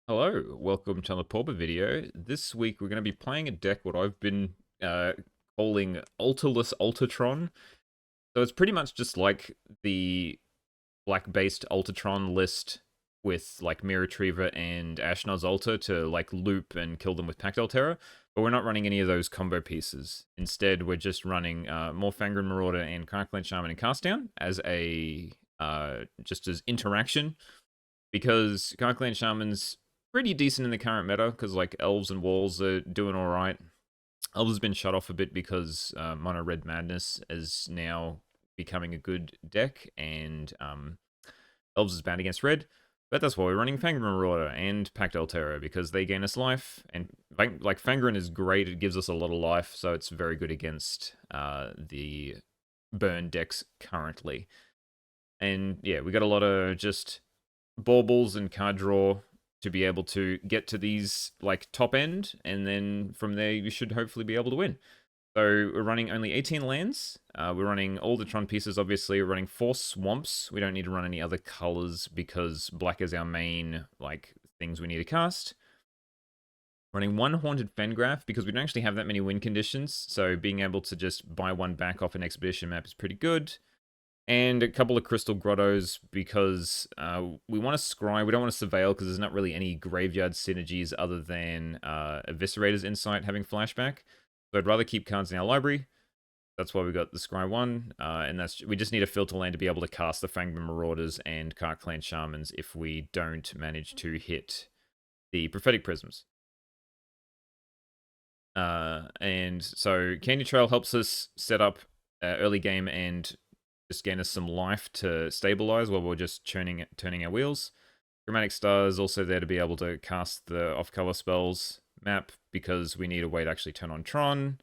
Hello, welcome to another Pauper video. This week we're going to be playing a deck what I've been calling Altarless Altar Tron. So it's pretty much just like the black-based Altar Tron list with like Mirror Retriever and Ashnod's Altar to like loop and kill them with Pact Altera, but we're not running any of those combo pieces. Instead, we're just running more Fangren Marauder and Karkland Shaman and Castdown as a just as interaction because Karkland Shaman's pretty decent in the current meta because like elves and walls are doing all right. Elves has been shut off a bit because Mono Red Madness is now becoming a good deck, and elves is banned against red. But that's why we're running Fangren Marauder and Pact Altera because they gain us life, and like Fangren is great; it gives us a lot of life, so it's very good against the burn decks currently. And yeah, we got a lot of just baubles and card draw to be able to get to these like top end, and then from there you should hopefully be able to win. So we're running only 18 lands. We're running all the Tron pieces, obviously. We're running 4 swamps. We don't need to run any other colors because black is our main like things we need to cast. Running 1 Haunted Fengraf because we don't actually have that many win conditions, so being able to just buy 1 back off an expedition map is pretty good. And a couple of Crystal Grottos because we want to scry. We don't want to surveil because there's not really any graveyard synergies other than Eviscerator's Insight having flashback. So I'd rather keep cards in our library. That's why we got the Scry 1. And we just need a filter land to be able to cast the Fangren Marauders and Karkland Shamans if we don't manage to hit the Prophetic Prisms. And so Candy Trail helps us set up early game and just gain us some life to stabilize while we're just turning our wheels. Chromatic Star is also there to be able to cast the off-color spells map because we need a way to actually turn on Tron.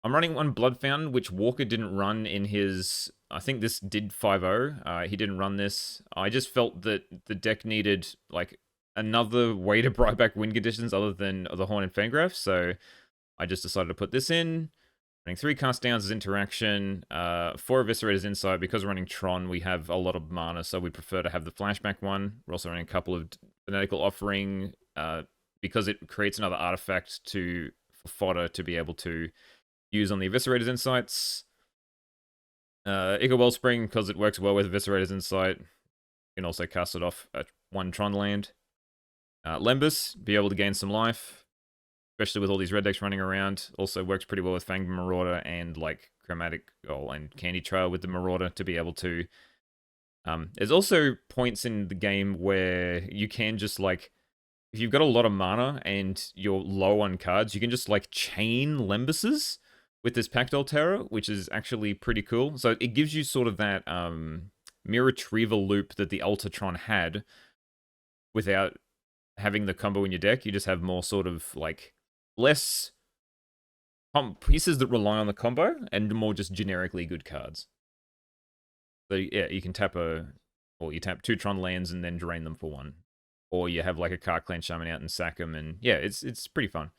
I'm running 1 Blood Fountain, which Walker didn't run in his... I think this did 5-0. He didn't run this. I just felt that the deck needed like another way to buy back win conditions other than the Horn and Fangraph, so I just decided to put this in. Running 3 cast downs as interaction, 4 Eviscerators Insight. Because we're running Tron, we have a lot of mana, so we prefer to have the flashback one. We're also running a couple of Fanatical Offering, because it creates another artifact for fodder to be able to use on the Eviscerators Insights. Ichor Wellspring, because it works well with Eviscerators Insight. You can also cast it off at 1 Tron land. Lembus, be able to gain some life, especially with all these red decks running around. Also works pretty well with Fangren Marauder and like Chromatic and Candy Trail with the Marauder to be able to... there's also points in the game where you can just like, if you've got a lot of mana and you're low on cards, you can just like chain Lembuses with this Pact Altera, which is actually pretty cool. So it gives you sort of that Mirror Retriever loop that the Altar Tron had without having the combo in your deck. You just have more sort of like less pieces that rely on the combo and more just generically good cards. So yeah, you can you tap 2 Tron lands and then drain them for 1. Or you have like a Karkland Shaman out and sack them, and yeah, it's pretty fun.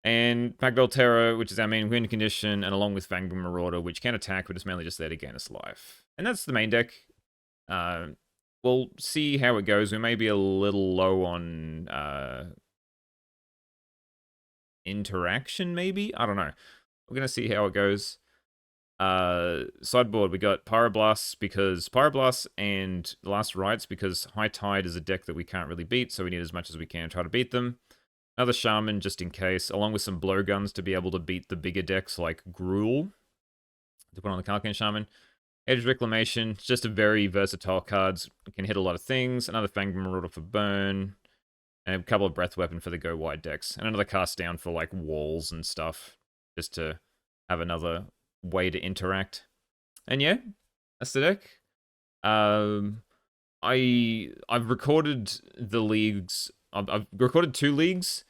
And Pact Altera, which is our main win condition, and along with Fangren Marauder, which can attack, but it's mainly just there to gain us life. And that's the main deck. We'll see how it goes. We may be a little low on interaction, maybe? I don't know. We're going to see how it goes. Sideboard, we got Pyroblast and Last Rites because High Tide is a deck that we can't really beat, so we need as much as we can to try to beat them. Another Shaman just in case, along with some Blowguns to be able to beat the bigger decks like Gruul to put on the Karkland Shaman. Edge Reclamation, it's just a very versatile cards. It can hit a lot of things. Another Fangren Marauder for burn. And a couple of Breath Weapon for the go wide decks. And another cast down for like walls and stuff. Just to have another way to interact. And yeah, that's the deck. I've recorded the leagues. I've recorded 2 leagues,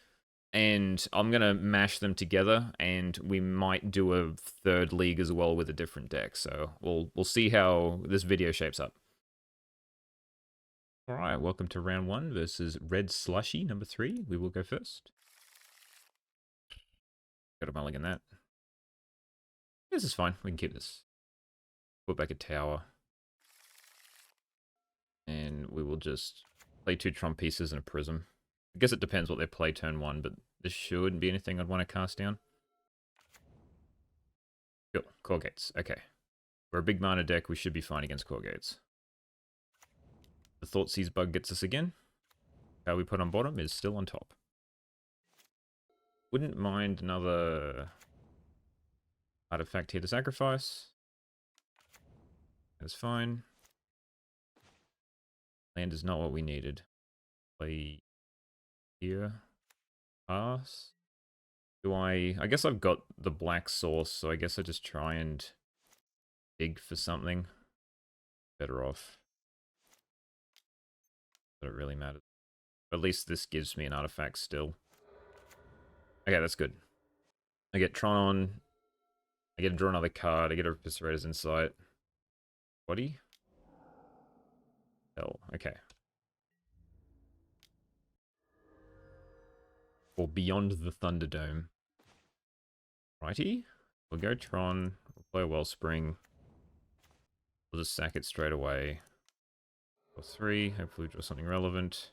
and I'm gonna mash them together, and we might do a 3rd league as well with a different deck. So we'll see how this video shapes up. All right, welcome to round 1 versus Red Slushy number 3. We will go first. Got a mulligan that. This is fine. We can keep this. Put back a tower. And we will just play 2 Tron pieces and a prism. I guess it depends what they play turn 1, but this shouldn't be anything I'd want to cast down. Cool. Cawgates. Okay. We're a big mana deck. We should be fine against Cawgates. The Thoughtseize bug gets us again. How we put on bottom is still on top. Wouldn't mind another artifact here to sacrifice. That's fine. Land is not what we needed. Play here. Pass. Do I guess I've got the black source, so I guess I just try and dig for something. Better off. But it really matters. But at least this gives me an artifact still. Okay, that's good. I get Tron. I get to draw another card. I get a Eviscerator's Insight. Body? Hell, okay. Or Beyond the Thunderdome. Righty? We'll go Tron. We'll play a Wellspring. We'll just sack it straight away. Or 3. Hopefully draw something relevant.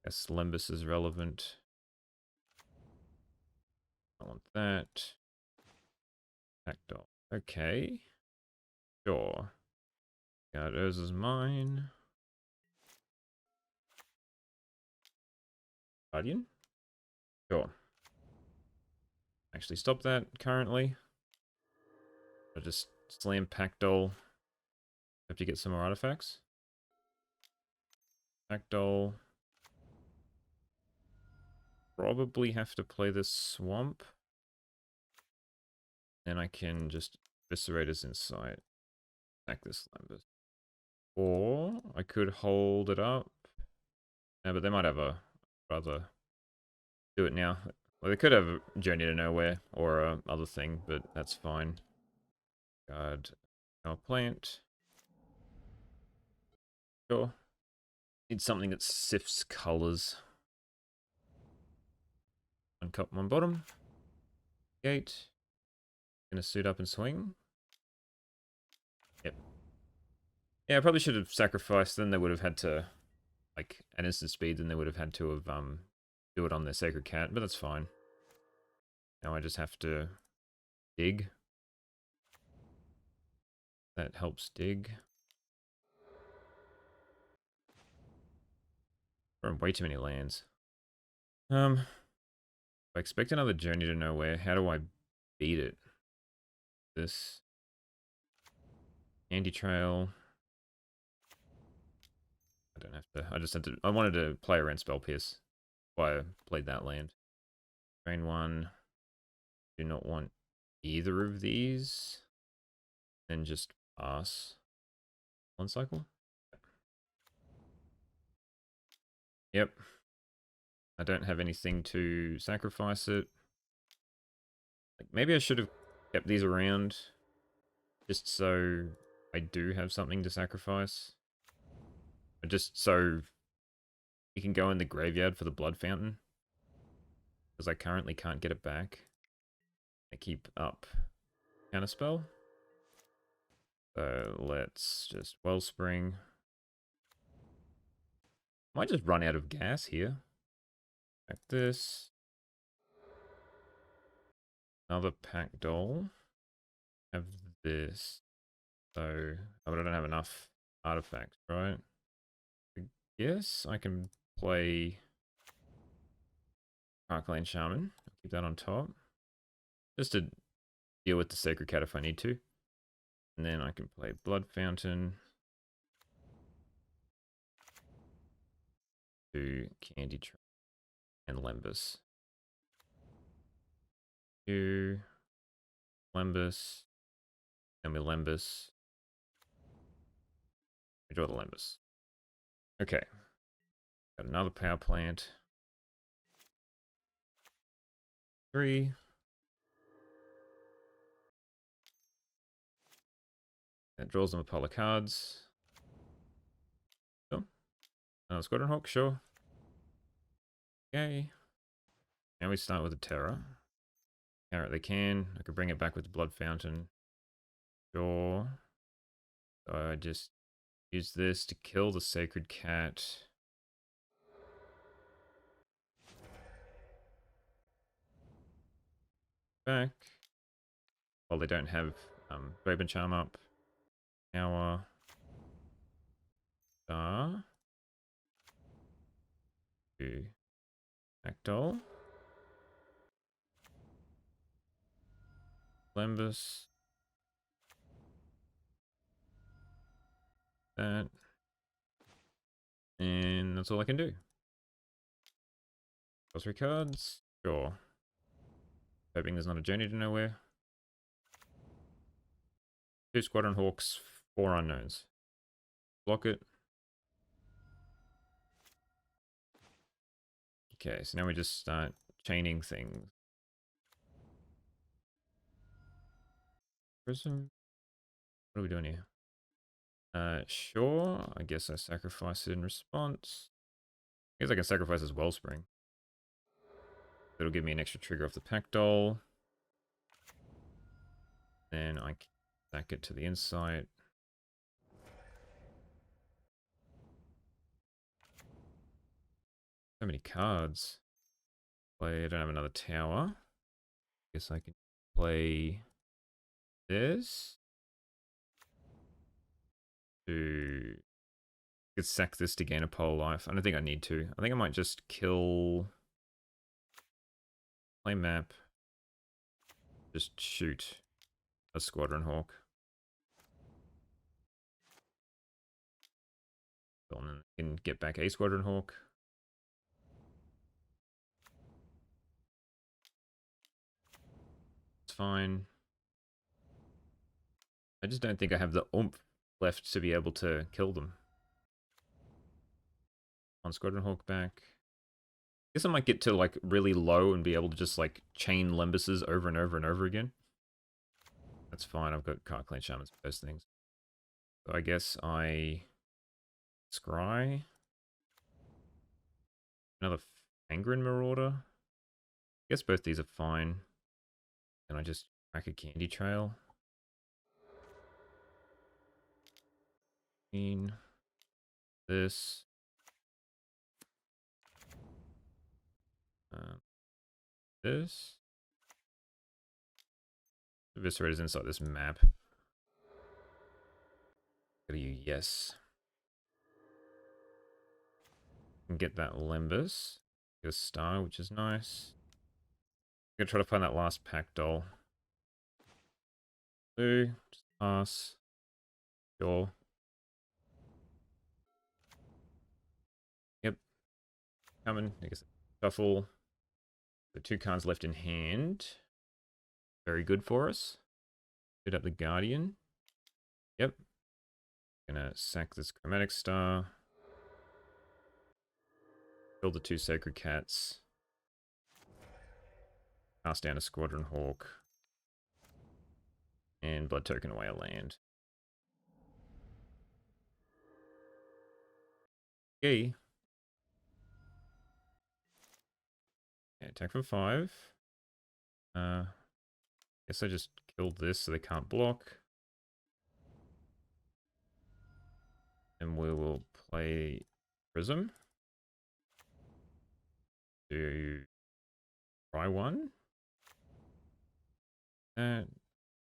Guess Lembas is relevant. I want that. Rakdos. Okay. Sure. Rakdos is mine. Guardian? Sure. Actually stop that currently. I'll just slam Packdoll. Have to get some more artifacts. Packdoll. Probably have to play this swamp. Then I can just Eviscerator's Insight. Attack this Lembas. Or I could hold it up. No, but they might have a rather do it now. Well, they could have a Journey to Nowhere or a other thing, but that's fine. Guard our plant. Sure. Need something that sifts colors. One top, one bottom. Gate. Gonna suit up and swing. Yep. Yeah, I probably should have sacrificed. Then they would have had to, like, at instant speed. Then they would have had to have do it on their Sacred Cat, but that's fine. Now I just have to dig. That helps dig. We're on way too many lands. If I expect another Journey to Nowhere, how do I beat it? This Candy Trail. I don't have to. I just had to. I wanted to play around Spell Pierce. That's why I played that land. Train 1. Do not want either of these. Then just pass. One cycle. Yep. I don't have anything to sacrifice it. Like, maybe I should have kept these around. Just so I do have something to sacrifice. Or just so you can go in the graveyard for the Blood Fountain. Because I currently can't get it back. I keep up Counterspell. So let's just Wellspring. Might just run out of gas here. Like this. Another Packdoll. Have this. So, I don't have enough artifacts, right? I guess I can play Parkland Shaman. Keep that on top. Just to deal with the Sacred Cat if I need to. And then I can play Blood Fountain. To Candy Trail and Lembas. To Lembas. And we Lembas. We draw the Lembas. Okay. Got another power plant. 3. That draws them a pile of cards. Oh. Another Squadron Hawk, sure. Okay. Now we start with a Terror. Carrot they can. I could bring it back with the Blood Fountain. Sure. So I just use this to kill the Sacred Cat. back. Well, they don't have Draven Charm up. Power. Star. To Actol. Lembus. That. And that's all I can do. Draw 3 cards. Sure. Hoping there's not a journey to nowhere. 2 Squadron Hawks, 4 unknowns. Block it. Okay, so now we just start chaining things. Prism? What are we doing here? Sure. I guess I sacrifice it in response. I guess I can sacrifice as Wellspring. It'll give me an extra trigger off the Pack Doll. Then I can stack it to the insight. So many cards. I don't have another tower. Guess I can play this. To I could sack this to gain a pole life. I don't think I need to. I think I might just kill. Play map. Just shoot a Squadron Hawk. And then I can get back a Squadron Hawk. It's fine. I just don't think I have the oomph left to be able to kill them. On Squadron Hawk back. I guess I might get to like really low and be able to just like chain Lembuses over and over and over again. That's fine. I've got Cart Clan Shamans for those things. So I guess I scry. Another Fangren Marauder. I guess both these are fine. And I just crack a Candy Trail. This. This. Eviscerator's inside this map. Go to you, yes. And get that Lembus. Get a star, which is nice. I'm gonna try to find that last Pack Doll. Just pass. Sure. Yep. Coming. I guess shuffle. The 2 cards left in hand. Very good for us. Hit up the Guardian. Yep. Gonna sack this Chromatic Star. Kill the 2 Sacred Cats. Pass down a Squadron Hawk. And Blood Token away a land. Okay. Yeah, attack for 5. Guess I just killed this so they can't block. And we will play Prism. To try one. I'm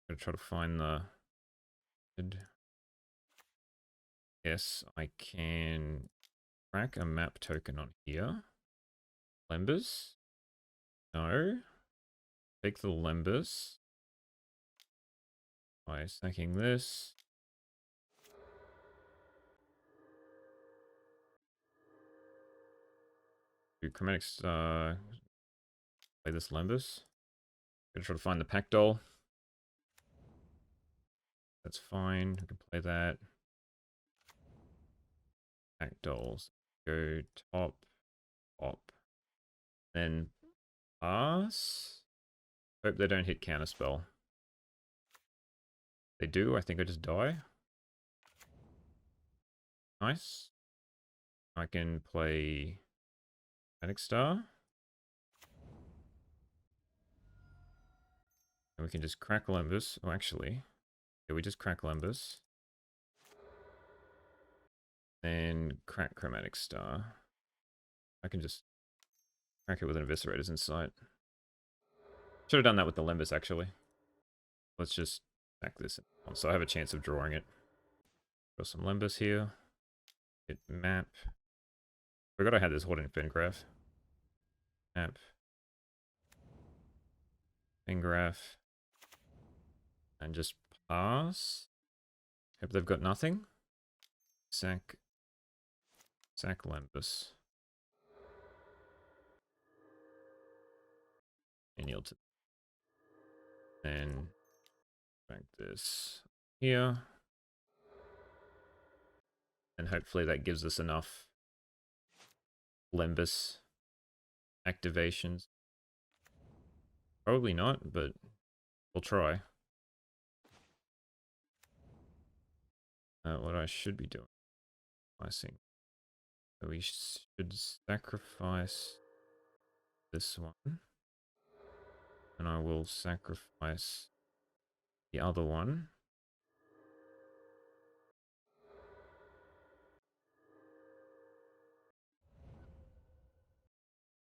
gonna try to find the. Yes, I can crack a map token on here. Lembus. No. Take the Lembus. By sacking this. Do Chromatic Star. Play this Lembus. Gonna try to find the Pack Doll. That's fine. I can play that. Pack Dolls. Go top. Pop. Then pass. Hope they don't hit Counterspell. They do. I think I just die. Nice. I can play Panic Star. And we can just crack Lembus. Oh, actually. Yeah, we just crack Lembus. Then crack Chromatic Star. I can just crack it with an Eviscerator's Insight. Should have done that with the Limbus, actually. Let's just stack this in, so I have a chance of drawing it. Got some Limbus here. Hit map. Forgot I had this hoarding fin graph. Map. Fin graph. And just pass. Hope they've got nothing. Sack Limbus. And yield to. Then back this here. And hopefully that gives us enough Limbus activations. Probably not, but we'll try. What I should be doing. I think. So we should sacrifice this one. And I will sacrifice the other one.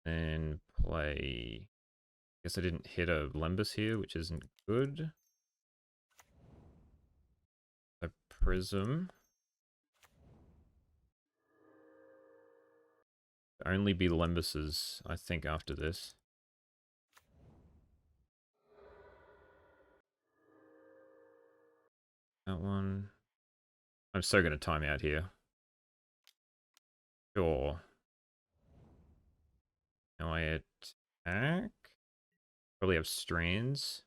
And play... I guess I didn't hit a Limbus here, which isn't good. A Prism. Only be Limbuses, I think, after this. That one. I'm so going to time out here. Sure. Now I attack. Probably have Strands.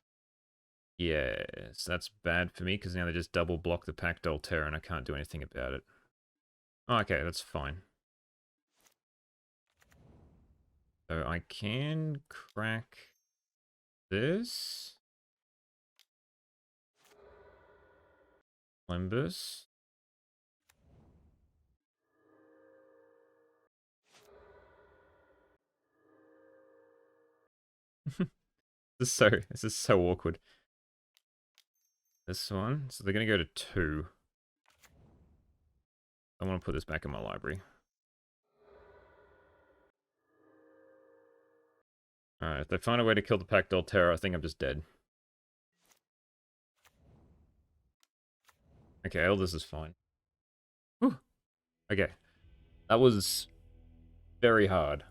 Yes, that's bad for me because now they just double block the Pact Altar and I can't do anything about it. Oh, okay, that's fine. So I can crack this. Limbus. This is so awkward. This one. So they're gonna go to 2. I want to put this back in my library. Alright, if they find a way to kill the Pact Altar, I think I'm just dead. Okay, all this is fine. Whew. Okay. That was very hard.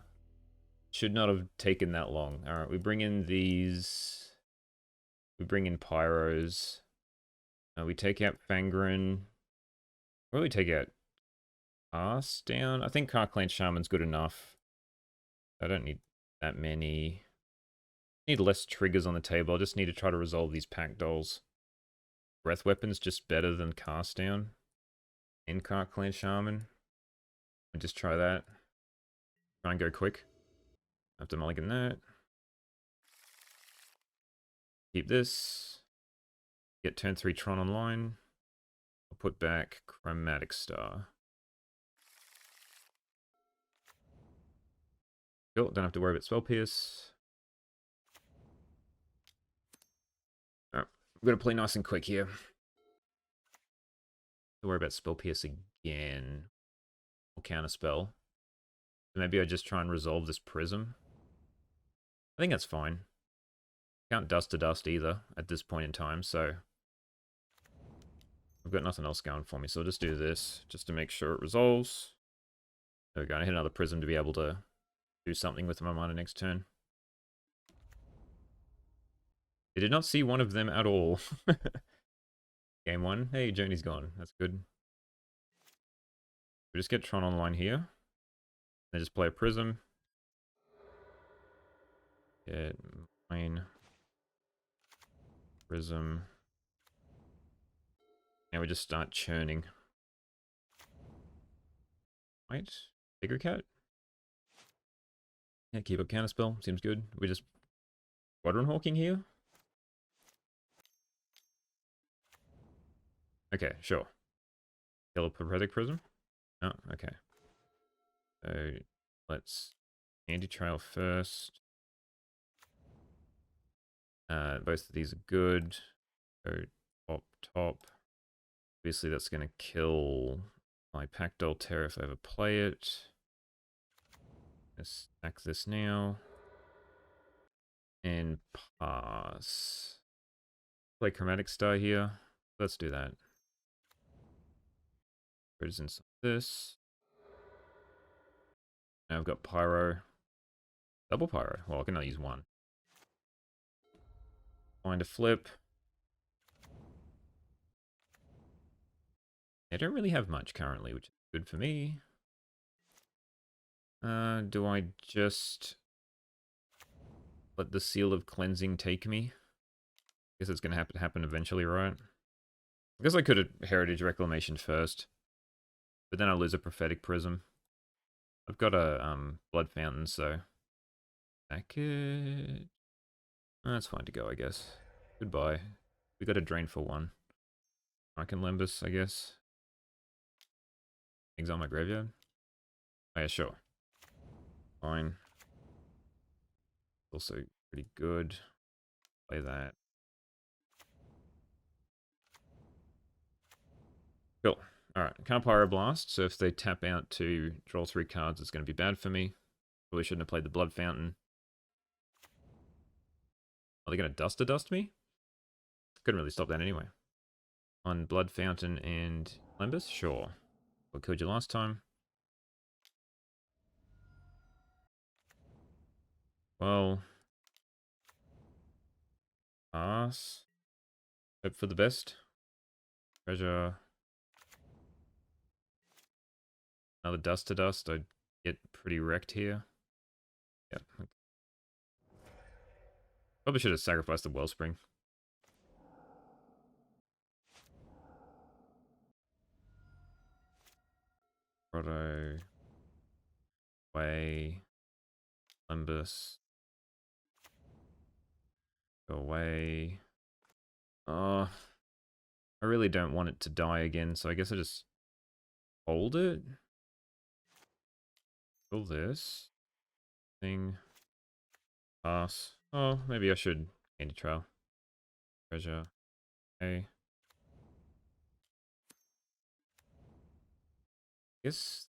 Should not have taken that long. Alright, we bring in these. We bring in Pyros. We take out Fangren. What do we take out? Cast down? I think Clan Shaman's good enough. I don't need that many. I need less triggers on the table. I just need to try to resolve these pack dolls. Breath Weapon's just better than Cast down. In Clan Shaman. I'll just try that. Try and go quick. I have to mulligan that. Keep this. Get turn 3 Tron online. I'll put back Chromatic Star. Cool, don't have to worry about Spell Pierce. Alright, I'm gonna play nice and quick here. Don't worry about Spell Pierce again. Or counter spell. Maybe I just try and resolve this Prism. I think that's fine. Can't dust to dust either at this point in time, so I've got nothing else going for me, so I'll just do this just to make sure it resolves. There we go. I hit another Prism to be able to do something with my mana next turn. I did not see one of them at all. Game 1. Hey, Journey's gone. That's good. We just get Tron online here. Then just play a Prism. Get mine. Prism. Now we just start churning. Wait. Bigger cat? Yeah, keep up counterspell. Seems good. We just Squadron Hawking here? Okay, sure. Kill a Prophetic Prism? Oh, okay. So let's Anti Trail first. Both of these are good. Go top. Obviously that's going to kill my Pact Altar if I ever play it. Let's stack this now. And pass. Play Chromatic Star here. Let's do that. Presence of this. Now I've got Pyro. Double Pyro. Well, I can only use one. Find a flip. I don't really have much currently, which is good for me. Do I just let the Seal of Cleansing take me? Guess it's going to have to happen eventually, right? I guess I could have Heritage Reclamation first. But then I lose a Prophetic Prism. I've got a Blood Fountain, so... I could... That's fine to go, I guess. Goodbye. We got a Drain for one. I can Limbus, I guess. Exile my graveyard. Oh yeah, sure. Fine. Also pretty good. Play that. Cool. Alright, can't Pyroblast, so if they tap out to draw 3 cards, it's going to be bad for me. Probably shouldn't have played the Blood Fountain. Are they going to dust me? Couldn't really stop that anyway. On Blood Fountain and Limbus? Sure. What killed you last time? Well... Pass. Hope for the best. Treasure. Another dust to dust. I get pretty wrecked here. Yep. Probably should have sacrificed the Wellspring. Proto. Away. Limbus. Go away. Oh. I really don't want it to die again, so I guess I just hold it. Kill this thing. Pass. Oh, maybe I should Candy Trail. Treasure. Okay. Guess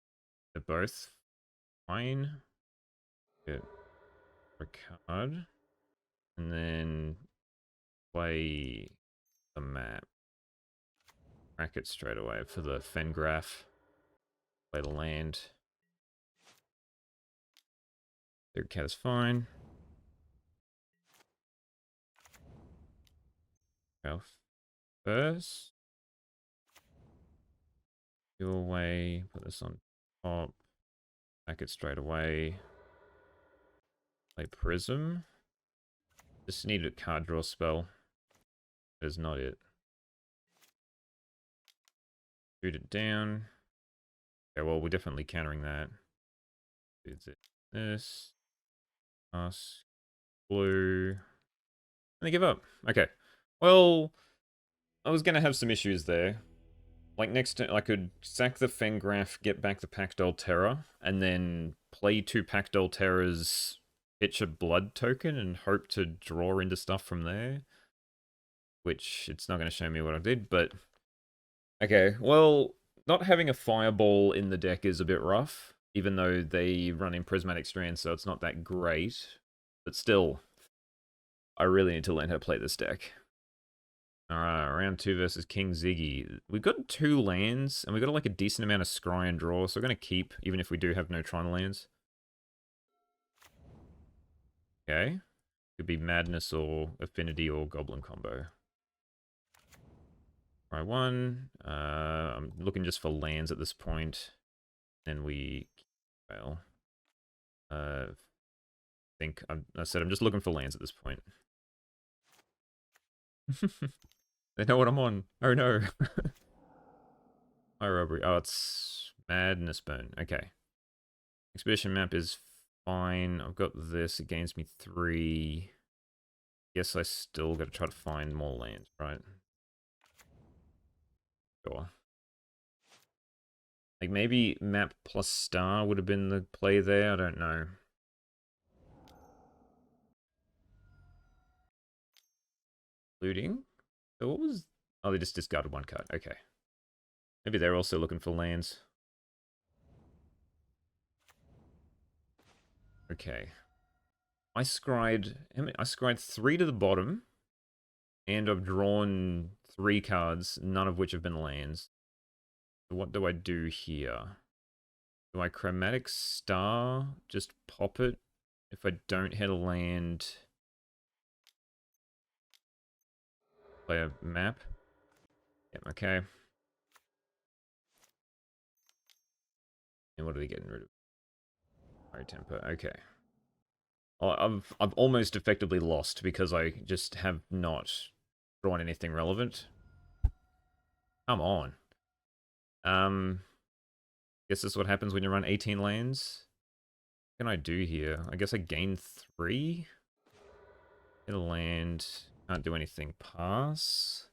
they're both fine. Get a card. And then play the map. Crack it straight away for the Fengraph. Play the land. Third cat is fine. Go first. Your way. Put this on top. Back it straight away. Play Prism. Just need a card draw spell. That is not it. Shoot it down. Okay, well, we're definitely countering that. This. Us. Blue. And they give up. Okay. Well, I was going to have some issues there. Like, next turn, I could sack the Fengraph, get back the Pact Terror, and then play 2 Pact Terrors, pitch a Blood token, and hope to draw into stuff from there. Which, it's not going to show me what I did, but... Okay, well, not having a Fireball in the deck is a bit rough, even though they run in Prismatic Strands, so it's not that great. But still, I really need to learn how to play this deck. Alright, round 2 versus King Ziggy. We've got 2 lands, and we've got like a decent amount of scry and draw, so we're going to keep, even if we do have no Tron lands. Okay. Could be Madness or Affinity or Goblin combo. Try 1. I'm looking just for lands at this point. Then we... Well... I said I'm just looking for lands at this point. They know what I'm on. Oh no. My robbery. Oh, it's Madness Burn. Okay. Expedition map is fine. I've got this. It gains me 3. Guess I still got to try to find more lands, right? Sure. Like maybe map plus star would have been the play there. I don't know. Looting? So what was... Oh, they just discarded 1 card. Okay. Maybe they're also looking for lands. Okay. I scryed, I scryed 3 to the bottom, and I've drawn 3 cards, none of which have been lands. So what do I do here? Do I Chromatic Star, just pop it? If I don't hit a land, play a map? Yep, okay. And what are we getting rid of? Fire Temper, okay. I've almost effectively lost because I just have not drawn anything relevant. Come on. Guess this is what happens when you run 18 lands. What can I do here? I guess I gain 3. Hit a land. Can't do anything. Pass.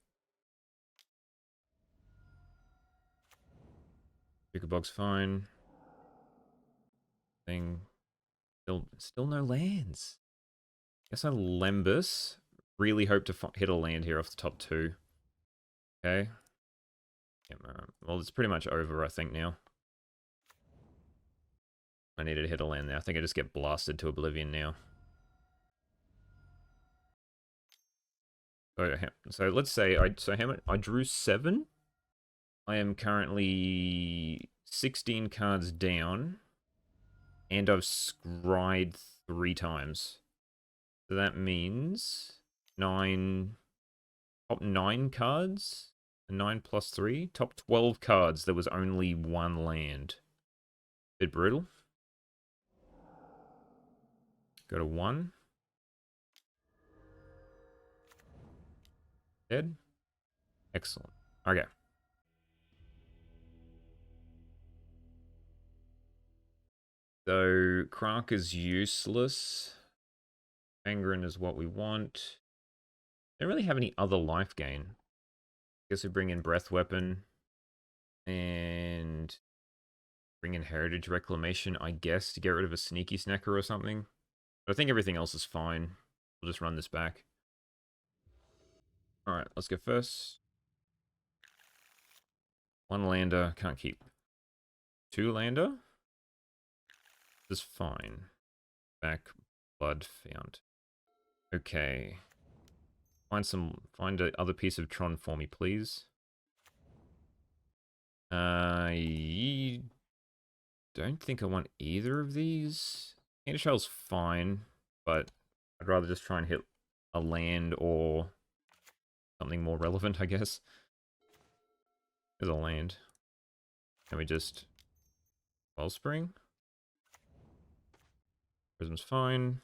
Bog's fine. Thing. Still no lands. Guess I Lembus. Really hope to hit a land here off the top 2. Okay. Yeah, well, it's pretty much over, I think, now. I needed to hit a land there. I think I just get blasted to oblivion now. So let's say I drew 7. I am currently 16 cards down, and I've scryed 3 times. So that means 9, top 9 cards, 9 plus 3, top 12 cards. There was only 1 land. Bit brutal. Go to 1. Dead. Excellent. Okay. So Krak is useless. Fangren is what we want. Don't really have any other life gain. Guess we bring in Breath Weapon. And bring in Heritage Reclamation, I guess, to get rid of a Sneaky Snacker or something. But I think everything else is fine. We'll just run this back. Alright, let's go first. 1 lander, can't keep. 2 lander? This is fine. Back, blood found. Okay. Find a other piece of Tron for me, please. I don't think I want either of these. Candy Shell's fine, but I'd rather just try and hit a land or something more relevant, I guess. There's a land. Can we just... Wellspring? Prism's fine.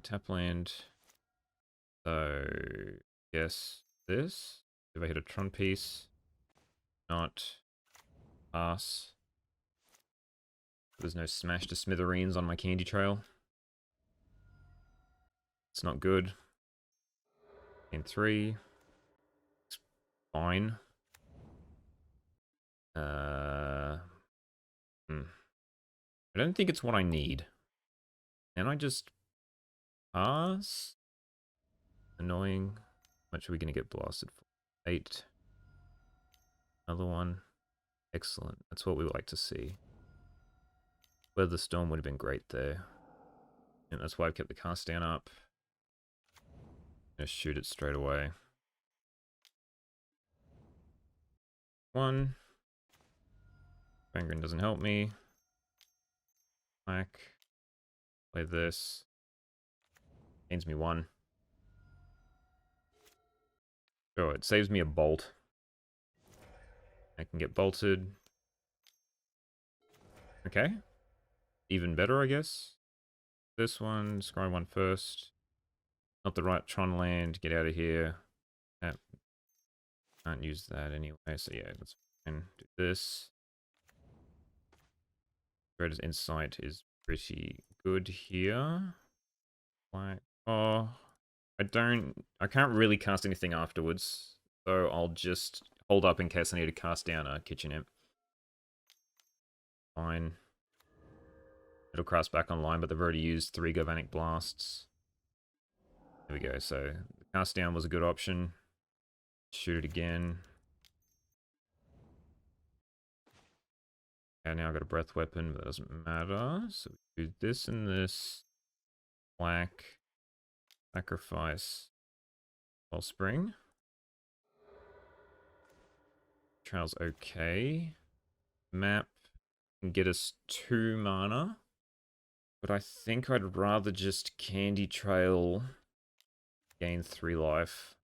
Tap land. So, yes, this. If I hit a Tron piece, not pass. There's no smash to smithereens on my candy trail. It's not good. In 3. It's fine. I don't think it's what I need. Can I just pass? Annoying. How much are we going to get blasted for? 8. Another one. Excellent. That's what we like to see. Weather Storm would have been great there. And that's why I've kept the cast down up. I'm going to shoot it straight away. 1. Fangren doesn't help me. Whack. Play this. Gains me 1. Oh, it saves me a bolt. I can get bolted. Okay. Even better, I guess. This one, scry 1 first. Not the right Tron land. Get out of here. Can't use that anyway, so yeah, that's fine. Do this. Red's Insight is pretty good here. Like, oh, I can't really cast anything afterwards, so I'll just hold up in case I need to cast down a Kitchen Imp. Fine. It'll cast back online, but they've already used 3 Galvanic Blasts. There we go, so the cast down was a good option. Shoot it again. Okay, now I've got a breath weapon, but that doesn't matter. So we do this and this. Black. Sacrifice. Wellspring. Trail's okay. Map can get us 2 mana. But I think I'd rather just Candy Trail, gain 3 life.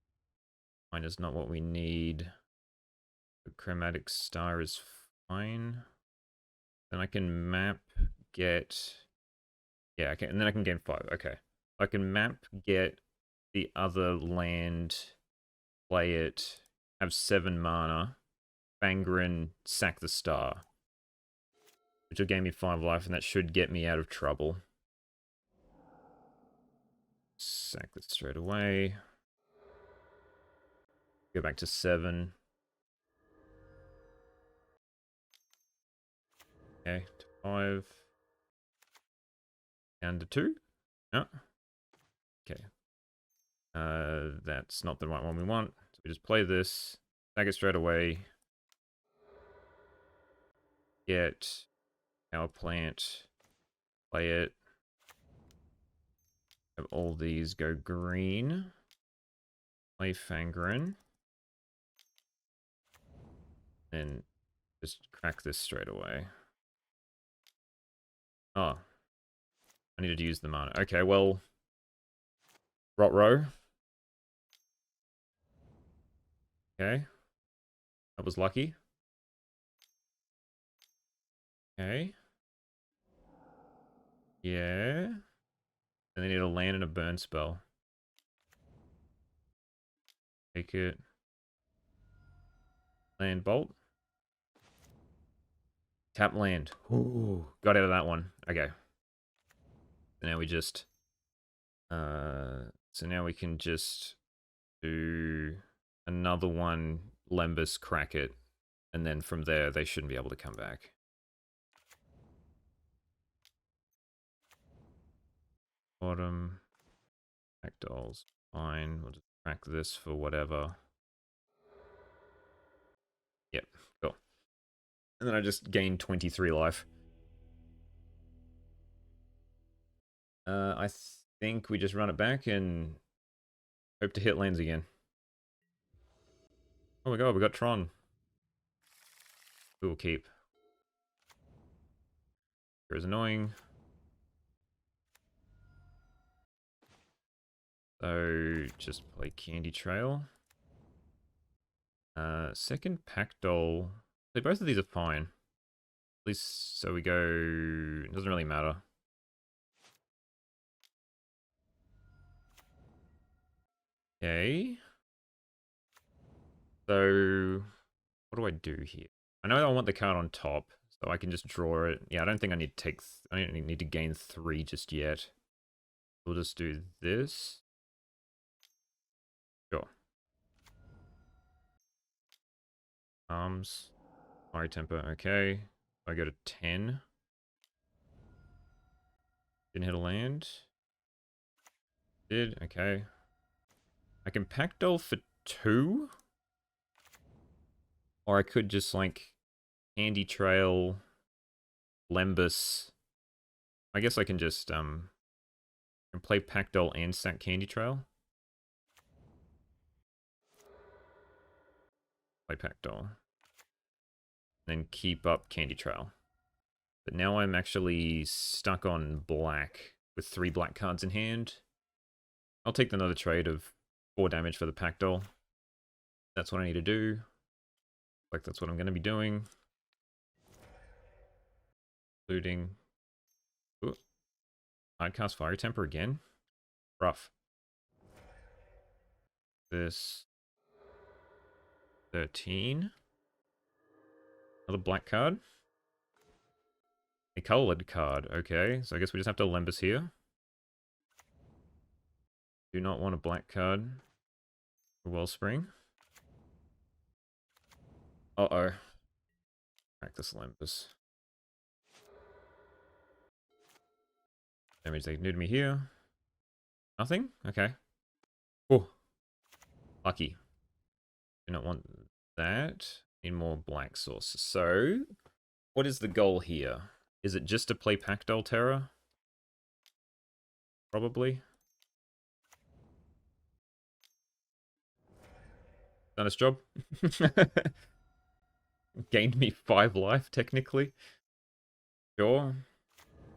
Mine is not what we need. The Chromatic Star is fine. Then I can map, get... Yeah, okay, and then I can gain 5. Okay. I can map, get the other land, play it, have 7 mana, Fangren, sack the star. Which will gain me 5 life, and that should get me out of trouble. Sack this straight away. Go back to 7. Okay, to 5. Down to 2. No. Okay. That's not the right one we want. So we just play this. Sack it straight away. Get our plant. Play it. Have all these go green. Play Fangren. And just crack this straight away. Oh. I needed to use the mana. Okay, well. Rot row. Okay. That was lucky. Okay. Yeah. And they need a land and a burn spell. Take it. Land bolt. Tap land. Ooh. Got out of that one. Okay. So now we just... so now we can just do another one, Lembus, crack it, and then from there they shouldn't be able to come back. Bottom. Rakdos. Fine. We'll just crack this for whatever. Yep, cool. And then I just gained 23 life. I think we just run it back and hope to hit lands again. Oh my god, we got Tron. We will keep. It was annoying. So, just play Candy Trail. Second Pack Doll. Both of these are fine. At least, so we go... It doesn't really matter. Okay. So, what do I do here? I know I want the card on top, so I can just draw it. Yeah, I don't think I need to take... I don't need to gain 3 just yet. We'll just do this. Sure. Arms. Fire temper, okay. I go to 10. Didn't hit a land. Did, okay. I can pack doll for 2. Or I could just like Candy Trail, Lembus. I guess I can just can play pack doll and sack Candy Trail. Play pack doll. Then keep up Candy Trail. But now I'm actually stuck on black with 3 black cards in hand. I'll take another trade of 4 damage for the pack doll. That's what I need to do. Like that's what I'm going to be doing. Including... Ooh. I'd cast Fire Temper again. Rough. This... 13. Another black card. A colored card. Okay, so I guess we just have to Lembus here. Do not want a black card for Wellspring. Uh-oh. Crack this Lembus. Damage they can do to me here. Nothing? Okay. Oh. Lucky. Do not want that. Need more black sources. So, what is the goal here? Is it just to play Pact Altera? Probably. Done its job. Gained me 5 life, technically. Sure.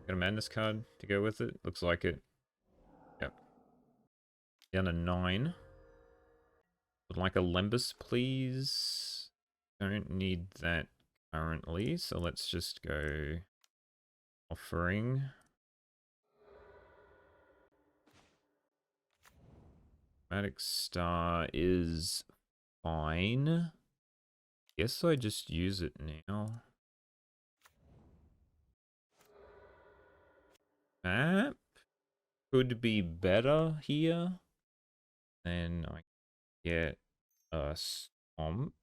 Got a madness card to go with it. Looks like it. Yep. Down to 9. Would like a Lembus, please. Don't need that currently, so let's just go offering. Chromatic Star is fine. Guess I just use it now. Map could be better here. Then I get a Stomp.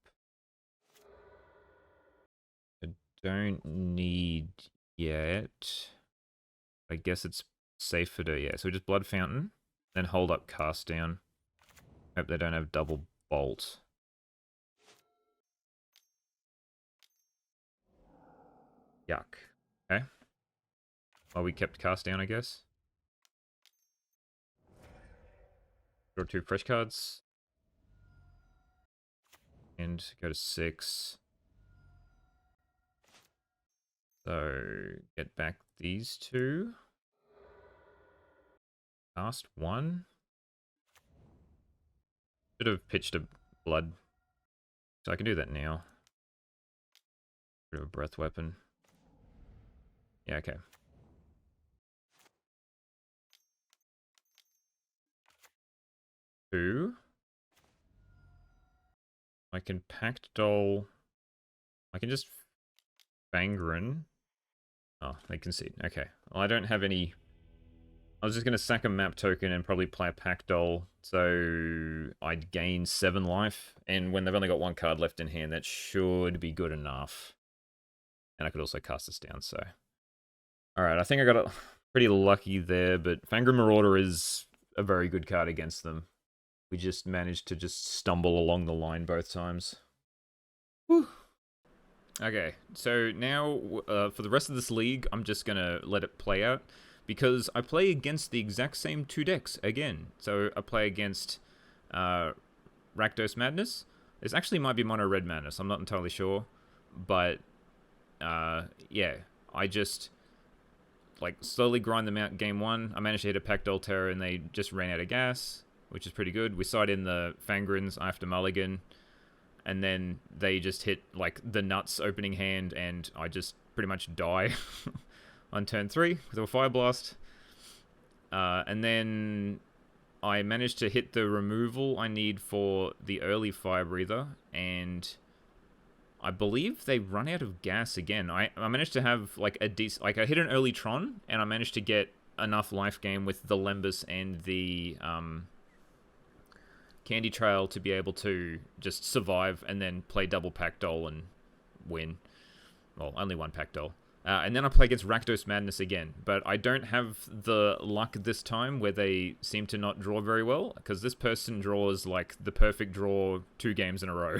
I don't need yet. I guess it's safer to, yeah. So just Blood Fountain, then hold up Cast Down. Hope they don't have double Bolt. Yuck. Okay. Well, we kept Cast Down, I guess. Draw 2 fresh cards. And go to 6. So, get back these 2. Cast 1. Should have pitched a Blood. So I can do that now. Bit of a Breath Weapon. Yeah, okay. 2. I can Pact Doll. I can just Fangren. Oh, they concede. Okay. Well, I don't have any. I was just going to sack a map token and probably play a Pact Doll, so I'd gain 7 life. And when they've only got 1 card left in hand, that should be good enough. And I could also cast this down, so. Alright, I think I got pretty lucky there, but Fangren Marauder is a very good card against them. We just managed to just stumble along the line both times. Whew. Okay, so now for the rest of this league, I'm just going to let it play out. Because I play against the exact same 2 decks again. So I play against Rakdos Madness. This actually might be Mono Red Madness, I'm not entirely sure. But, yeah, I just like slowly grind them out game 1. I managed to hit a Pact Altera and they just ran out of gas, which is pretty good. We side in the Fangrens after Mulligan. And then they just hit like the nuts opening hand and I just pretty much die. On turn 3 with a Fire Blast. And then I managed to hit the removal I need for the early Fire Breather. And I believe they run out of gas again. I managed to have like a decent... Like I hit an early Tron and I managed to get enough life gain with the Lembus and the Candy Trail to be able to just survive and then play double Pact Doll and win. Well, only 1 Pact Doll. And then I play against Rakdos Madness again, but I don't have the luck this time where they seem to not draw very well, because this person draws like the perfect draw 2 games in a row,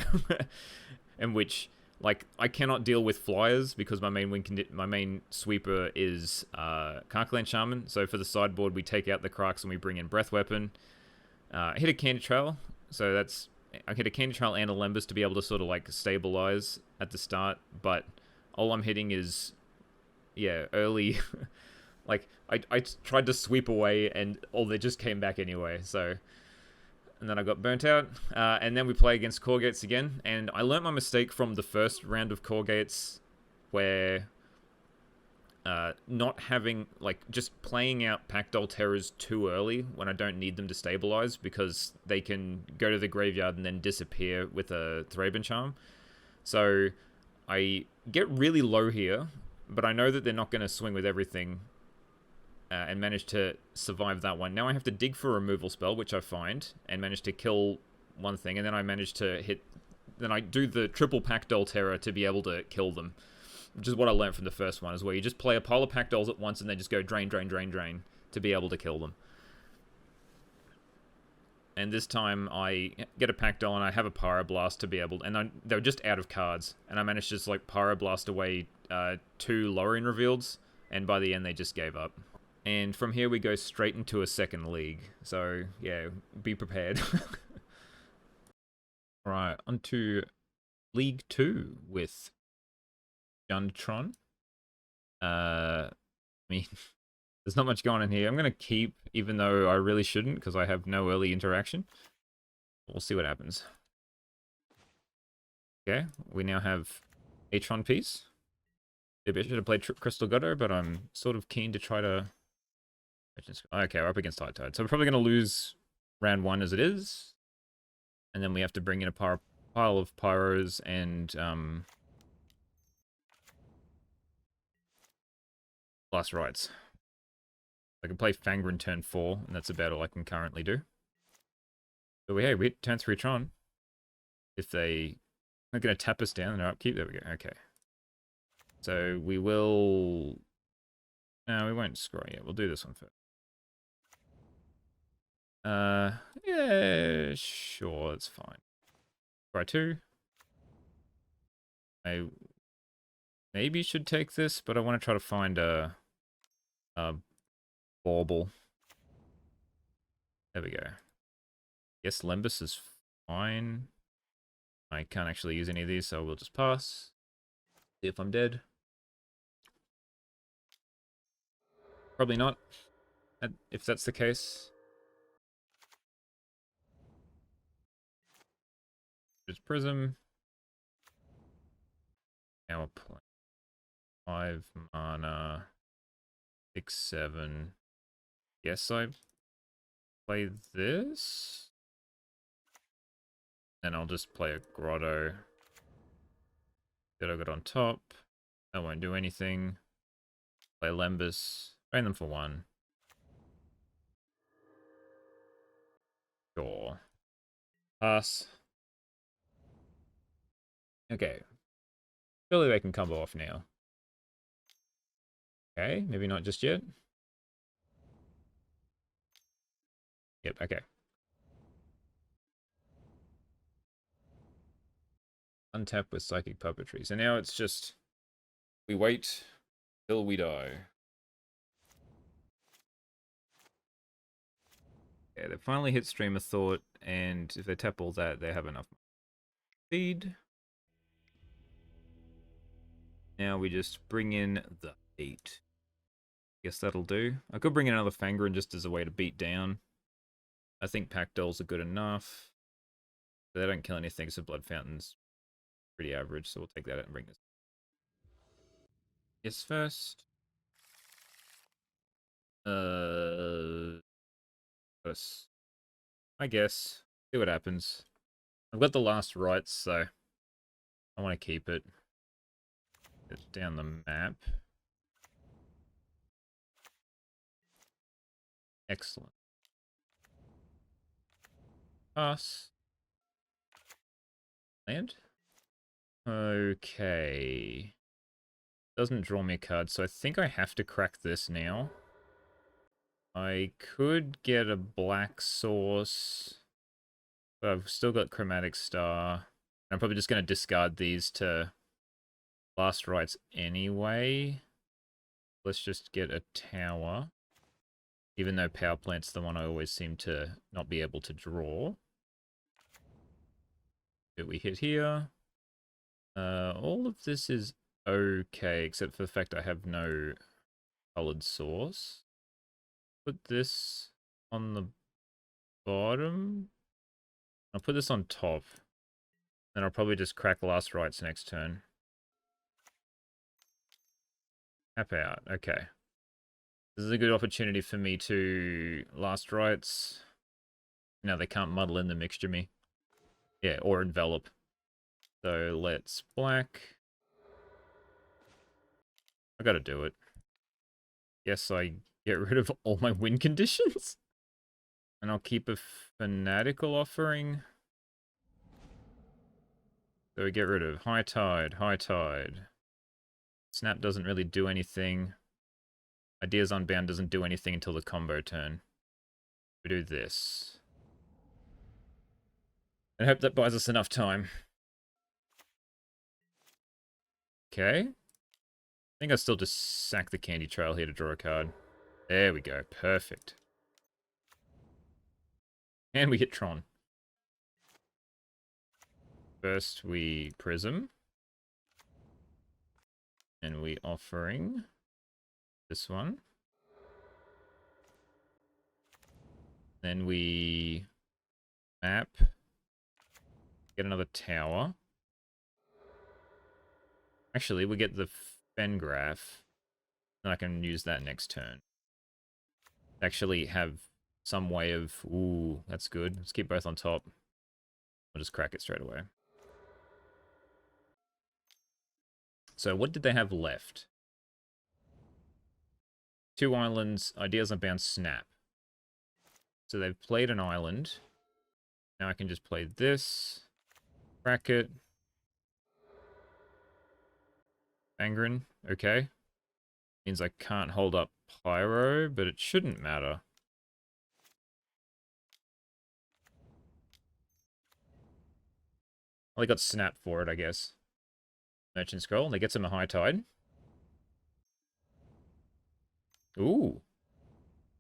in which like I cannot deal with flyers because my main sweeper is Karkland Shaman. So for the sideboard, we take out the Krarks and we bring in Breath Weapon. I hit a Candy Trail, so that's I hit a Candy Trail and a Lembus to be able to sort of like stabilize at the start, but all I'm hitting is. Yeah, early, like, I tried to sweep away, and they just came back anyway, so, and then I got burnt out, and then we play against Cawgates again, and I learnt my mistake from the first round of Cawgates, where, not having, like, just playing out Pact Alteras too early, when I don't need them to stabilize, because they can go to the graveyard and then disappear with a Thraben Charm, so I get really low here, but I know that they're not going to swing with everything and manage to survive that one. Now I have to dig for a removal spell, which I find, and manage to kill one thing, and then I manage to hit... Then I do the triple Pact Altera to be able to kill them, which is what I learned from the first one, is where you just play a pile of Pact Dolls at once and then just go drain, drain, drain, drain to be able to kill them. And this time I get a Pactol and I have a Pyroblast to be able... And they were just out of cards. And I managed to just like Pyroblast away 2 Lorien reveals. And by the end they just gave up. And from here we go straight into a second league. So yeah, be prepared. Alright, on to League 2 with Jund Tron. I mean, there's not much going on here. I'm going to keep, even though I really shouldn't, because I have no early interaction. We'll see what happens. Okay, we now have a Tron piece. Maybe I should have played Crystal Gutter, but I'm sort of keen to try to... Okay, we're up against Tide. So we're probably going to lose round 1 as it is. And then we have to bring in a pile of Pyros and... Last rights. I can play Fangren turn 4, and that's about all I can currently do. But we hit turn 3 Tron. If they are going to tap us down and our upkeep, there we go. Okay. So we will... No, we won't scroll yet. We'll do this one first. Yeah, sure, that's fine. Try 2. I maybe should take this, but I want to try to find a bauble. There we go. Yes, Lembus is fine. I can't actually use any of these, so we'll just pass. See if I'm dead. Probably not, if that's the case. Just Prism. Now we're playing 5 mana, 6, 7. Yes, I play this. And I'll just play a Grotto. That I got on top. That won't do anything. Play Lembus. Train them for 1. Sure. Pass. Okay. Surely they can combo off now. Okay, maybe not just yet. Yep, okay. Untap with Psychic Puppetry. So now it's just... We wait till we die. Yeah, they finally hit Stream of Thought, and if they tap all that, they have enough speed. Now we just bring in the 8. Guess that'll do. I could bring in another Fangren just as a way to beat down. I think Pactols are good enough. They don't kill anything, so Blood Fountain's pretty average, so we'll take that out and bring this. Yes, first. I guess. See what happens. I've got the last rights, so I want to keep it. Get down the map. Excellent. Pass. Land. Okay. Doesn't draw me a card, so I think I have to crack this now. I could get a black source, but I've still got Chromatic Star. I'm probably just going to discard these to last rights anyway. Let's just get a tower. Even though Power Plant's the one I always seem to not be able to draw. But we hit here. All of this is okay, except for the fact I have no colored source. Put this on the bottom. I'll put this on top. Then I'll probably just crack last rights next turn. Tap out. Okay. This is a good opportunity for me to last rights. Now they can't muddle in the mixture me. Yeah, or envelop. So let's black. I gotta do it. Guess I get rid of all my win conditions. And I'll keep a Fanatical Offering. So we get rid of High Tide, High Tide. Snap doesn't really do anything. Ideas Unbound doesn't do anything until the combo turn. We do this. And hope that buys us enough time. Okay. I think I still just sack the candy trail here to draw a card. There we go. Perfect. And we get Tron. First we Prism. And we Offering. This one. Then we Map. Get another tower. Actually, we get the Fangren. And I can use that next turn. Actually have some way of... Ooh, that's good. Let's keep both on top. I'll just crack it straight away. So what did they have left? 2 islands, Ideas Unbound, Snap. So they've played an island. Now I can just play this. Crack it. Fangren, okay. Means I can't hold up Pyro, but it shouldn't matter. Well, they got Snap for it, I guess. Merchant Scroll, they get some a High Tide. Ooh.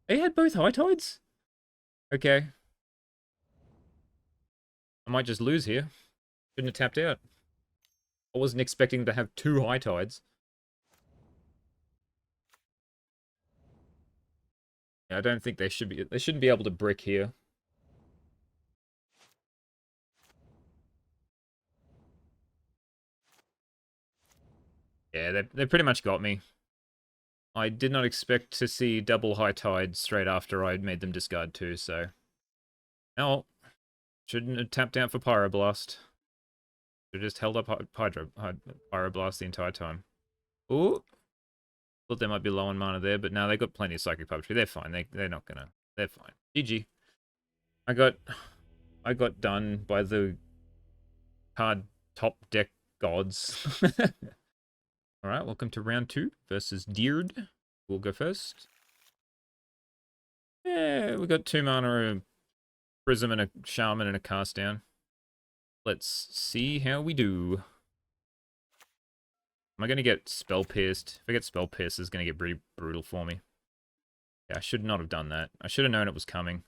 They had both High Tides? Okay. I might just lose here. Shouldn't have tapped out. I wasn't expecting to have 2 High Tides. Yeah, I don't think they shouldn't be able to brick here. Yeah, they pretty much got me. I did not expect to see double High Tide straight after I made them discard 2, so... Oh, shouldn't have tapped out for Pyroblast. Should have just held up Pyroblast the entire time. Ooh! Thought they might be low on mana there, but no, they got plenty of Psychic Puppetry. They're fine. They're not gonna... They're fine. GG. I got done by the card top deck gods. Alright, welcome to round 2 versus Deerd. We'll go first. Yeah, we got 2 mana, a Prism and a Shaman and a Cast Down. Let's see how we do. Am I going to get Spell Pierced? If I get Spell Pierced, it's going to get pretty brutal for me. Yeah, I should not have done that. I should have known it was coming.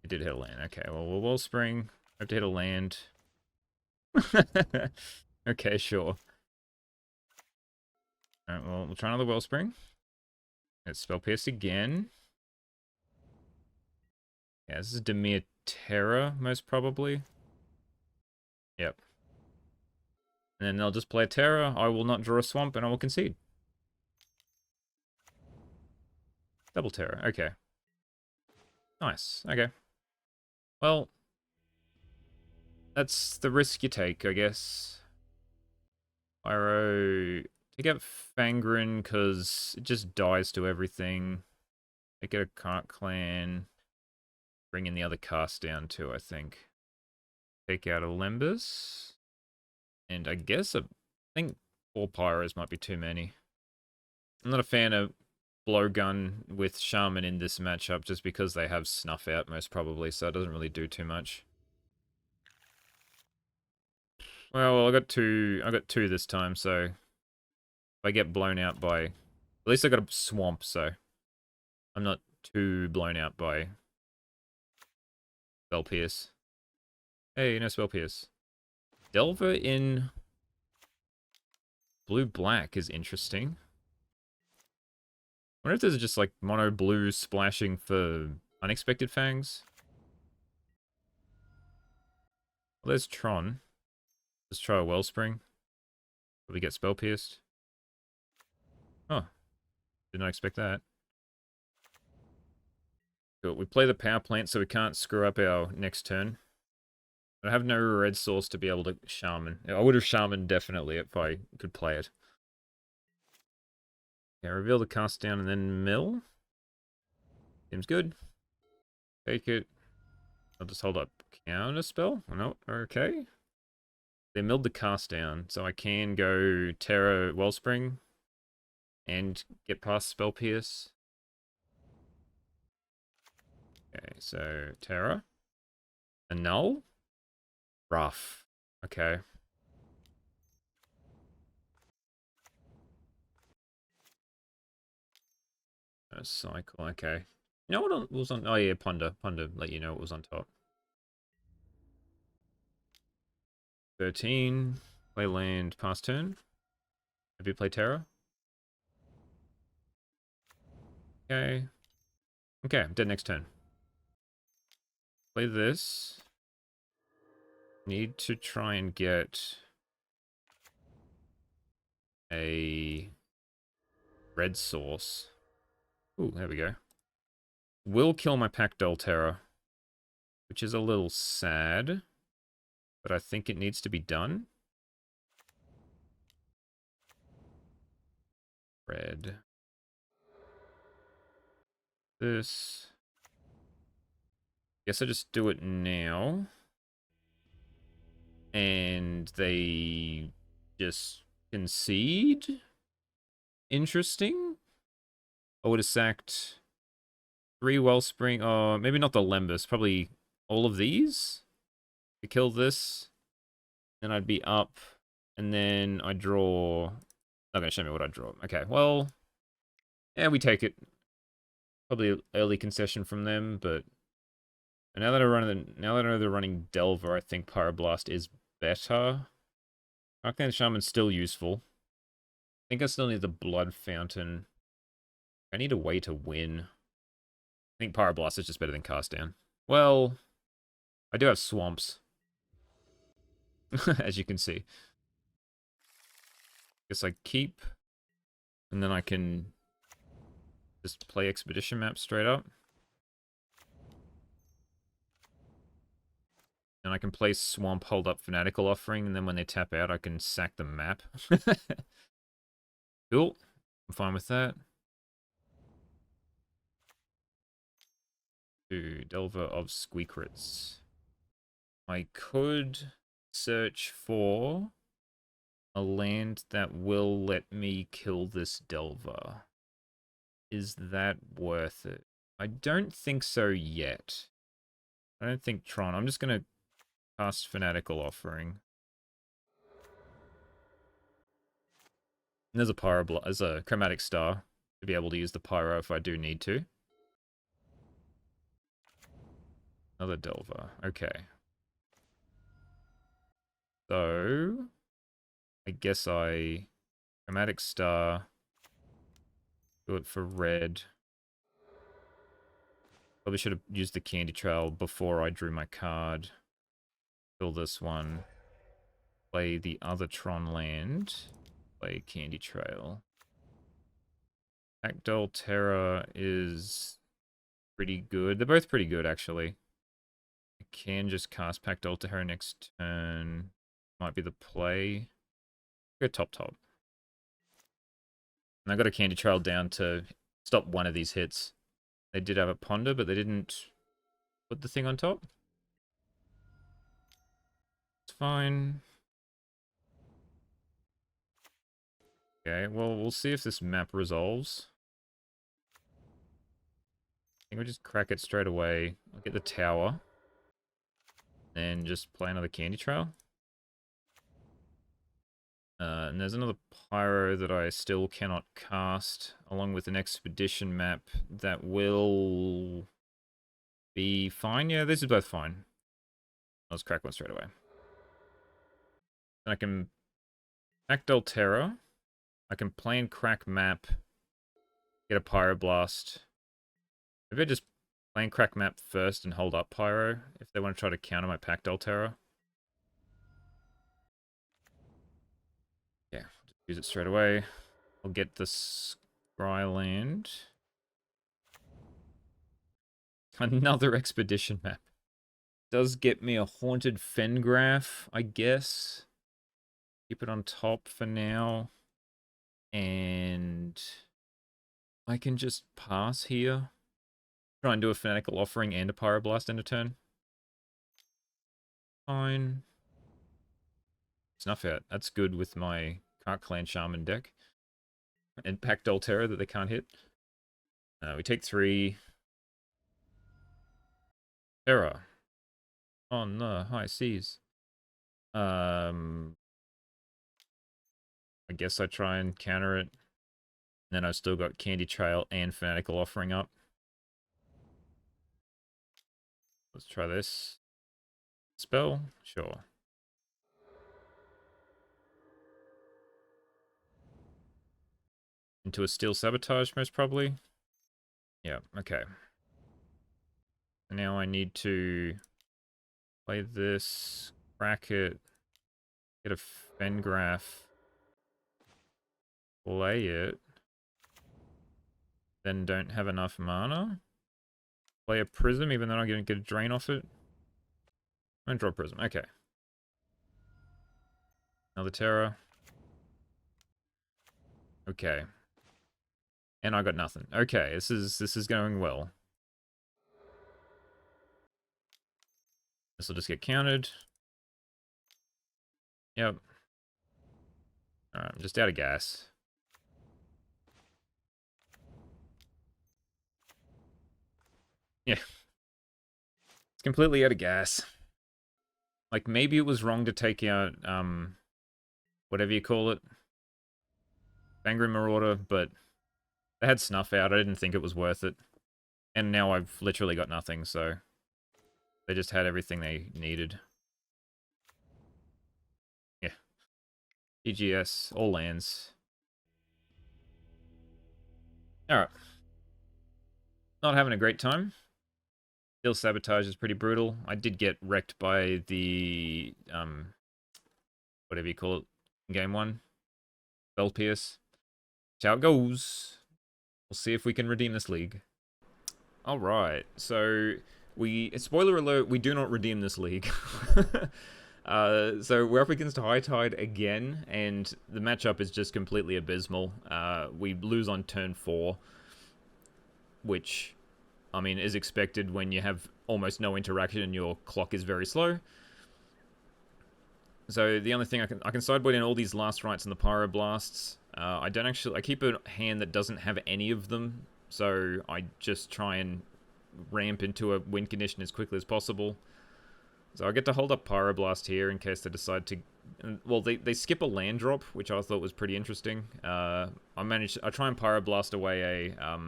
It did hit a land. Okay, well, we'll Wellspring. Hope to hit a land. Okay, sure. Alright, well, we'll try another Wellspring. Let's Spell Pierce again. Yeah, this is Dimir Terra, most probably. Yep. And then they'll just play Terra. I will not draw a Swamp, and I will concede. Double Terra, okay. Nice, okay. Well, that's the risk you take, I guess. Pyro... Take out Fangren, because it just dies to everything. Make it a Cart Clan. Bring in the other Cast Down too, I think. Take out Olympus. And I guess I think 4 Pyros might be too many. I'm not a fan of Blowgun with Shaman in this matchup, just because they have Snuff Out most probably, so it doesn't really do too much. Well, I got two this time, so if I get blown out by... At least I got a Swamp, so I'm not too blown out by Spell Pierce. Hey, no Spell Pierce. Delver in blue-black is interesting. I wonder if there's just like mono blue splashing for unexpected fangs. Well, there's Tron. Let's try a Wellspring. Will we get Spell Pierced? Oh, did not expect that. Cool. We play the power plant so we can't screw up our next turn. I have no red source to be able to Shaman. I would have Shaman definitely if I could play it. Yeah, reveal the Cast Down and then mill. Seems good. Take it. I'll just hold up Counter Spell. Oh, no, okay. They milled the Cast Down, so I can go Terra Wellspring and get past Spell Pierce. Okay, so Terra. A null? Rough. Okay. A cycle, okay. You know what was on? Oh yeah, Ponder. Ponder let you know what was on top. 13. Play land, pass turn. Have you played Terra? Okay. Okay, dead next turn. Play this. Need to try and get a red source. Ooh, there we go. Will kill my Pact Terra, which is a little sad, but I think it needs to be done. Red. This. Guess I just do it now. And they just concede? Interesting. I would have sacked 3 Wellspring. Oh, maybe not the Lembus. Probably all of these. To kill this. Then I'd be up. And then I draw. Not going to show me what I draw. Okay, well. Yeah, we take it. Probably an early concession from them, but now that I know they're running Delver, I think Pyroblast is better. Arcane Shaman's still useful. I think I still need the Blood Fountain. I need a way to win. I think Pyroblast is just better than Cast Down. Well, I do have Swamps. As you can see. Guess I keep. And then I can just play Expedition Map straight up. And I can play Swamp, hold up Fanatical Offering, and then when they tap out, I can sack the map. Cool. I'm fine with that. Delver of Squeakrits. I could search for a land that will let me kill this Delver. Is that worth it? I don't think so yet. I don't think Tron. I'm just going to cast Fanatical Offering. And there's a Chromatic Star to be able to use the Pyro if I do need to. Another Delver. Okay. So, I guess I Chromatic Star, do it for red. Probably should have used the Candy Trail before I drew my card. Kill this one. Play the other Tron land. Play Candy Trail. Pact Terra is pretty good. They're both pretty good, actually. I can just cast Pact Terra next turn. Might be the play. Go top. And I got a Candy Trail down to stop one of these hits. They did have a Ponder, but they didn't put the thing on top. It's fine. Okay, well, we'll see if this map resolves. I think we'll just crack it straight away. I'll get the tower. And just play another Candy Trail. And there's another Pyro that I still cannot cast, along with an Expedition map that will be fine. Yeah, these are both fine. Let's crack one straight away. And I can Pact Terra. I can play and crack map, get a Pyroblast. Maybe I just play and crack map first and hold up Pyro if they want to try to counter my Pact Terra. Yeah, just use it straight away. I'll get the Scryland. Another Expedition map. Does get me a Haunted Fengraph, I guess. Keep it on top for now. And I can just pass here. Try and do a Fanatical Offering and a Pyroblast in a turn. Fine. Snuff out. That's good with my Kark Clan Shaman deck. And Pact Terra that they can't hit. We take 3. Terror on the high seas. I guess I try and counter it. And then I've still got Candy Trail and Fanatical Offering up. Let's try this. Spell? Sure. Into a Steel Sabotage, most probably. Yeah, okay. Now I need to play this, crack it, get a Fengraph, play it, then don't have enough mana. Play a Prism, even though I'm going to get a drain off it. And draw Prism, okay. Another Terror. Okay. And I got nothing. Okay, this is going well. This will just get countered. Yep. Alright, I'm just out of gas. Yeah. It's completely out of gas. Like, maybe it was wrong to take out, whatever you call it. Fangren Marauder, but they had Snuff out. I didn't think it was worth it. And now I've literally got nothing, so they just had everything they needed. Yeah. EGS, all lands. Alright. Not having a great time. Steel Sabotage is pretty brutal. I did get wrecked by the, whatever you call it, game 1. Spell Pierce. That's how it goes. We'll see if we can redeem this league. Alright, so spoiler alert, we do not redeem this league. So we're up against High Tide again, and the matchup is just completely abysmal. We lose on turn 4, which, I mean, is expected when you have almost no interaction and your clock is very slow. So the only thing I can sideboard in all these Last Rites and the Pyroblasts. I keep a hand that doesn't have any of them, so I just try and ramp into a win condition as quickly as possible. So I get to hold up Pyroblast here in case they decide to... Well, they skip a land drop, which I thought was pretty interesting. I try and Pyroblast away a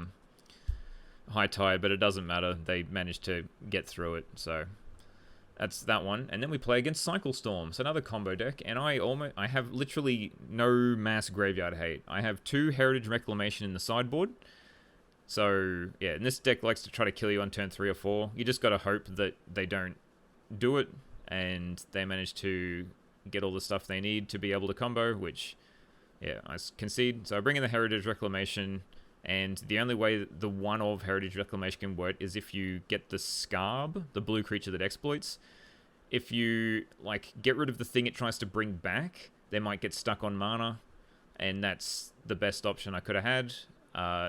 High Tide, but it doesn't matter. They managed to get through it, so that's that one. And then we play against Cycle Storm, so another combo deck, and I have literally no mass graveyard hate. I have 2 Heritage Reclamation in the sideboard. So, yeah, and this deck likes to try to kill you on turn 3 or 4. You just gotta hope that they don't do it, and they manage to get all the stuff they need to be able to combo, which, yeah, I concede. So I bring in the Heritage Reclamation, and the only way the one of Heritage Reclamation can work is if you get the Scarb, the blue creature that exploits. If you, like, get rid of the thing it tries to bring back, they might get stuck on mana, and that's the best option I could have had.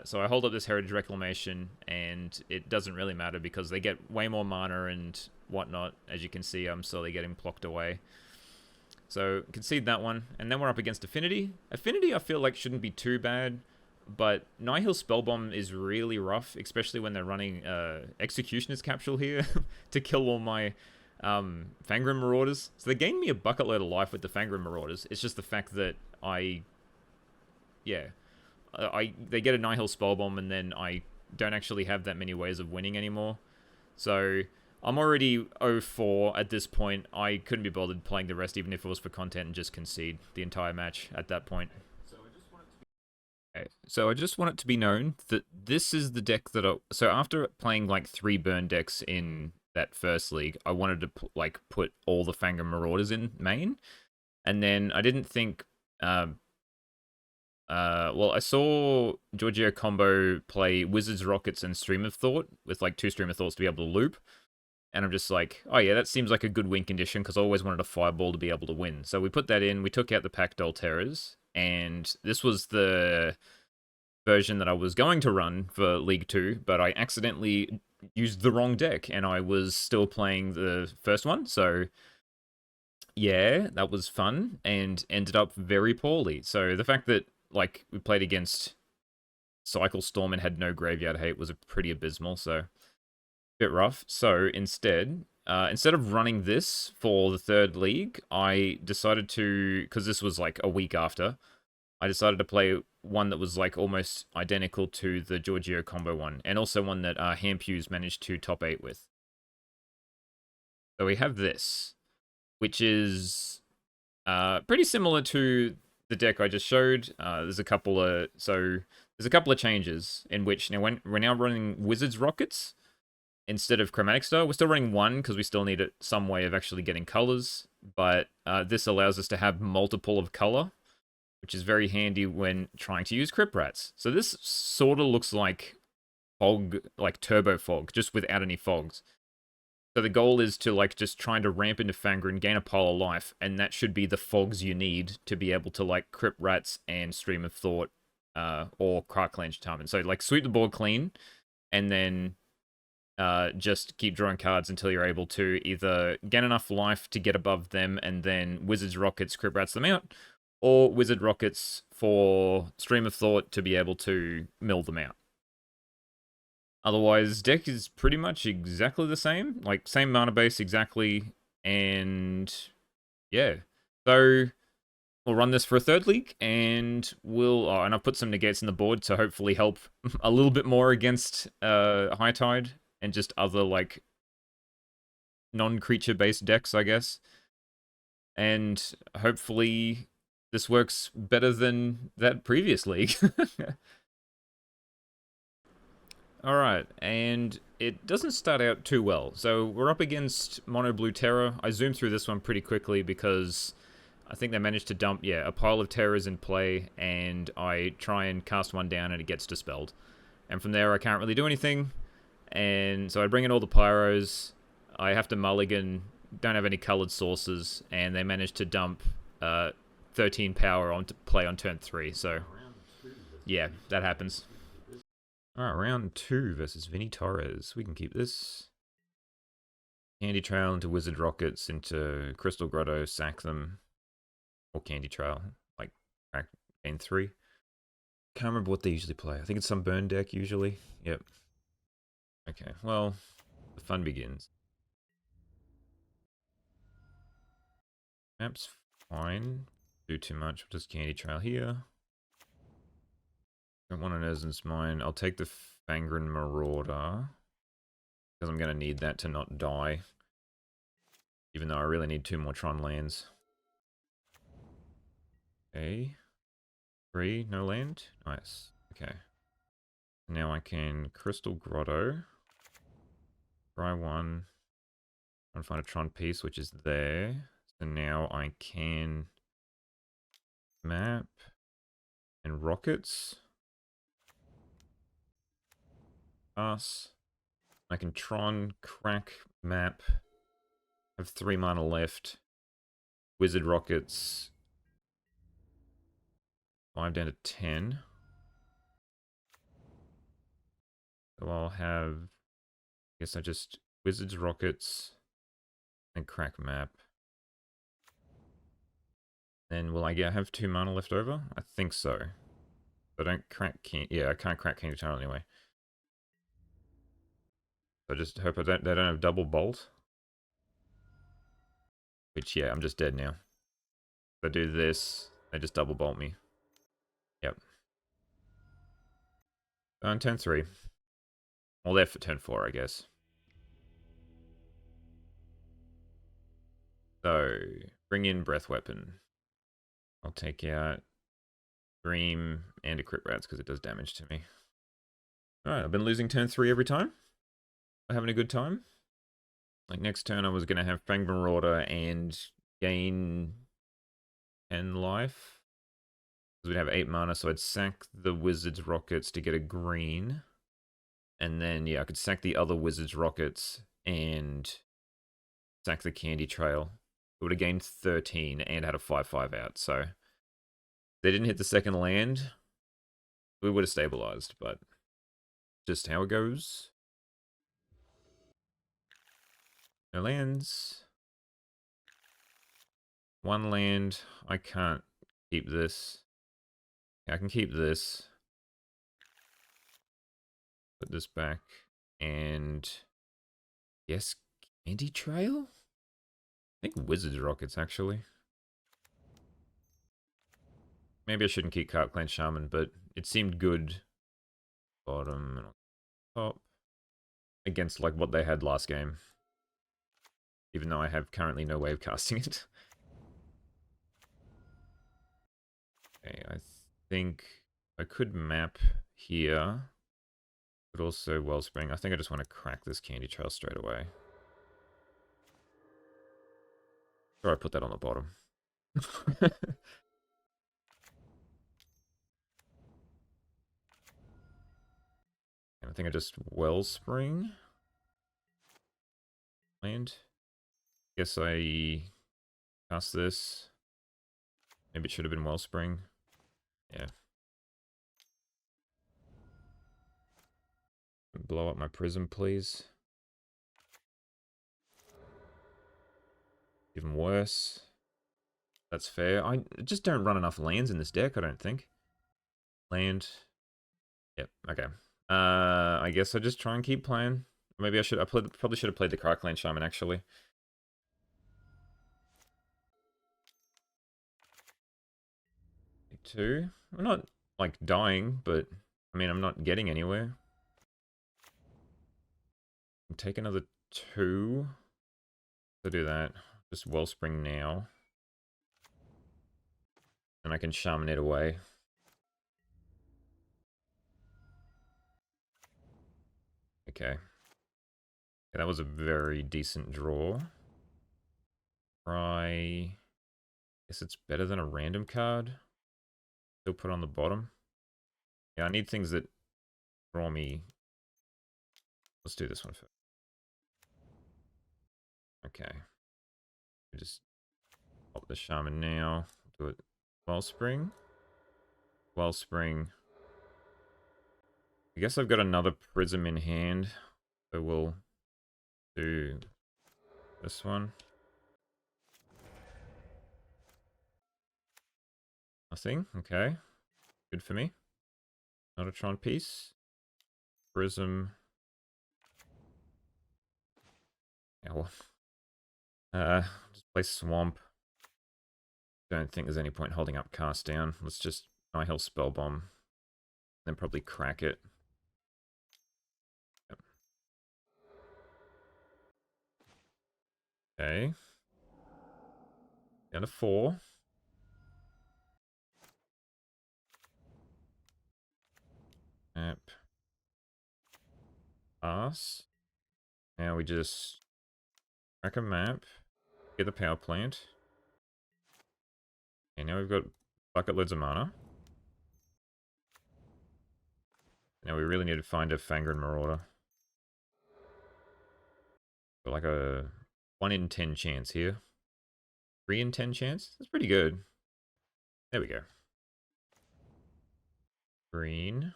So I hold up this Heritage Reclamation, and it doesn't really matter because they get way more mana and whatnot. As you can see, I'm slowly getting blocked away. So concede that one, and then we're up against Affinity. Affinity I feel like shouldn't be too bad, but Nihil Spellbomb is really rough, especially when they're running Executioner's Capsule here to kill all my Fangren Marauders. So they gained me a bucket load of life with the Fangren Marauders. It's just the fact that they get a Nihil Spellbomb, and then I don't actually have that many ways of winning anymore. So I'm already 0-4 at this point. I couldn't be bothered playing the rest, even if it was for content, and just concede the entire match at that point. So I just want it to be known that this is the deck that so after playing like 3 burn decks in that first league, I wanted to put all the Fangren Marauders in main, and then I didn't think. Well, I saw GeorgioCombo play Wizards, Rockets, and Stream of Thought with like 2 Stream of Thoughts to be able to loop. And I'm just like, oh yeah, that seems like a good win condition because I always wanted a Fireball to be able to win. So we put that in, we took out the Pact Terrors, and this was the version that I was going to run for League 2, but I accidentally used the wrong deck, and I was still playing the first one, so yeah, that was fun, and ended up very poorly. So the fact that, like, we played against Cycle Storm and had no graveyard hate was pretty abysmal, so bit rough. So instead of running this for the third league, I decided to, because this was like a week after, I decided to play one that was like almost identical to the GeorgioCombo one, and also one that Hampews managed to top 8 with. So we have this, which is pretty similar to the deck I just showed. There's a couple of changes in which now when we're now running Wizard's Rockets instead of Chromatic Star. We're still running one because we still need some way of actually getting colors, but this allows us to have multiple of color, which is very handy when trying to use Crypt Rats. So this sort of looks like fog, like Turbofog, just without any fogs. So the goal is to like just trying to ramp into Fangren, gain a pile of life, and that should be the fogs you need to be able to like Crypt Rats and Stream of Thought, or Cracklange Tarman. So like sweep the board clean, and then just keep drawing cards until you're able to either get enough life to get above them, and then Wizard's Rockets Crypt Rats them out, or Wizard Rockets for Stream of Thought to be able to mill them out. Otherwise, deck is pretty much exactly the same. Like, same mana base exactly. And, yeah. So, we'll run this for a third league. And and I've put some negates in the board to hopefully help a little bit more against High Tide. And just other, like, non-creature based decks, I guess. And hopefully this works better than that previous league. Alright, and it doesn't start out too well. So we're up against Mono Blue Terror. I zoomed through this one pretty quickly because I think they managed to dump, a pile of terrors in play, and I try and cast one down and it gets dispelled. And from there I can't really do anything, and so I bring in all the pyros. I have to mulligan, don't have any colored sources, and they managed to dump 13 power onto play on turn 3, so yeah, that happens. Alright, round 2 versus Vinny Torres. We can keep this. Candy Trail into Wizard Rockets, into Crystal Grotto, sack them. Or Candy Trail, like, gain 3. Can't remember what they usually play. I think it's some burn deck, usually. Yep. Okay, well, the fun begins. Map's fine. Do too much. We'll just Candy Trail here. Don't want an Urzen's Mine. I'll take the Fangren Marauder, because I'm going to need that to not die. Even though I really need 2 more Tron lands. Okay. 3, no land? Nice. Okay. Now I can Crystal Grotto. Try 1. Try and find a Tron piece, which is there. So now I can map and rockets. Pass. I can Tron, crack, map. Have 3 mana left. Wizard Rockets. 5 down to 10. So I'll have... I guess I just... Wizard's Rockets. And crack map. Then will I have 2 mana left over? I think so. I don't crack... I can't crack King of Town anyway. I just hope they don't have double bolt. Which, yeah, I'm just dead now. If I do this, they just double bolt me. Yep. On turn 3. Well, there for turn 4, I guess. So, bring in Breath Weapon. I'll take out Dream and a Crit Rats because it does damage to me. Alright, I've been losing turn 3 every time. I'm having a good time. Like, next turn I was going to have Fang Marauder and gain 10 life. Because we'd have 8 mana, so I'd sack the Wizard's Rockets to get a green. And then, I could sack the other Wizard's Rockets and sack the Candy Trail. It would have gained 13 and had a 5/5 out, so... If they didn't hit the second land, we would have stabilized, but... Just how it goes. No lands. 1 land. I can't keep this. I can keep this. Put this back. And Yes, Candy Trail? I think Wizard's Rockets, actually. Maybe I shouldn't keep Cart Clan Shaman, but it seemed good. Bottom and on top. Against, like, what they had last game. Even though I have currently no way of casting it. Okay, I think I could map here. But also Wellspring. I think I just want to crack this Candy Trail straight away. Or I put that on the bottom. And I think I just Wellspring. Land. Guess I cast this. Maybe it should have been Wellspring. Yeah. Blow up my prism, please. Even worse. That's fair. I just don't run enough lands in this deck, I don't think. Land. Yep, okay. I guess I just try and keep playing. Maybe I probably should have played the Clan Shaman, actually. Two. I'm not, like, dying, but, I mean, I'm not getting anywhere. Take another two. To do that. Just Wellspring now. And I can Shaman it away. Okay. Yeah, that was a very decent draw. Try... Guess it's better than a random card. Still put on the bottom. Yeah, I need things that draw me. Let's do this one first. Okay. Just pop the Shaman now. Do it. Wellspring. Wellspring. I guess I've got another Prism in hand. So we'll do this one. Nothing. Okay. Good for me. Not a Tron piece. Prism. Yeah, well. Just play Swamp. Don't think there's any point holding up Cast Down. Let's just Nihil Spell Bomb. Then probably crack it. Yep. Okay. Down to 4. Map. Pass. Now we just crack a map. Get the power plant. Okay, now we've got bucket loads of mana. Now we really need to find a Fangren Marauder. Got like a 1 in 10 chance here. 3 in 10 chance? That's pretty good. There we go. Green.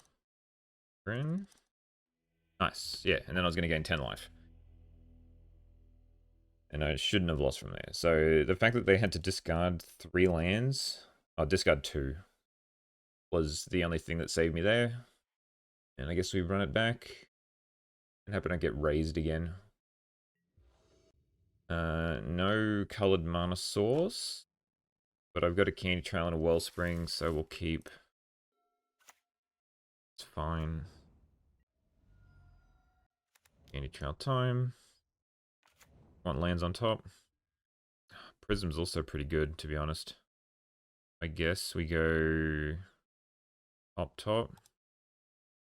Green. Nice. Yeah, and then I was going to gain 10 life. And I shouldn't have lost from there. So the fact that they had to discard 3 lands, or discard 2, was the only thing that saved me there. And I guess we run it back. And hope I don't get raised again. No colored mana source. But I've got a Candy Trail and a Wellspring, so we'll keep. It's fine. Candy Trail time. Want lands on top. Prism's also pretty good, to be honest. I guess we go up top.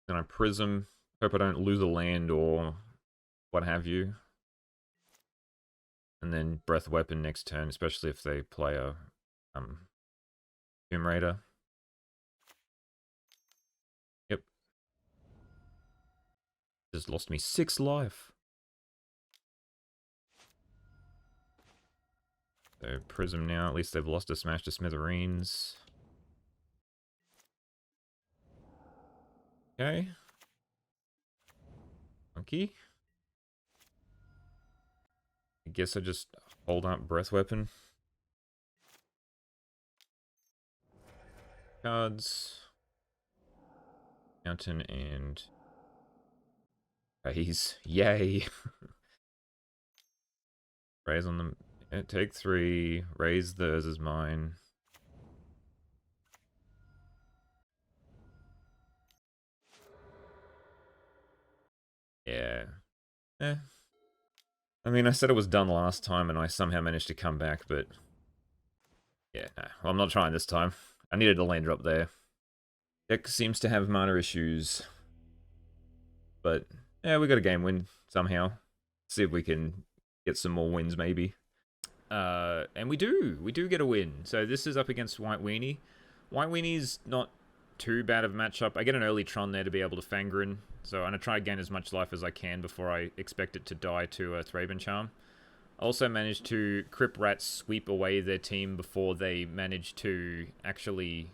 Then I Prism. Hope I don't lose a land or what have you. And then Breath Weapon next turn, especially if they play a Tomb Raider. Yep. Just lost me 6 life. So Prism now, at least they've lost a Smash to Smithereens. Okay. Monkey. I guess I just hold up Breath Weapon. Cards. Mountain and Phase. Yay. Raise on them. Yeah, take 3. Raise theirs as mine. Yeah. Eh. I mean, I said it was done last time and I somehow managed to come back, but... Yeah, nah. Well, I'm not trying this time. I needed a land drop there. Deck seems to have mana issues. But, yeah, we got a game win somehow. See if we can get some more wins, maybe. And we do. We do get a win. So this is up against White Weenie. White Weenie's not too bad of a matchup. I get an early Tron there to be able to Fangren. So I'm going to try to gain as much life as I can before I expect it to die to a Thraben Charm. Also managed to Crip Rats sweep away their team before they managed to actually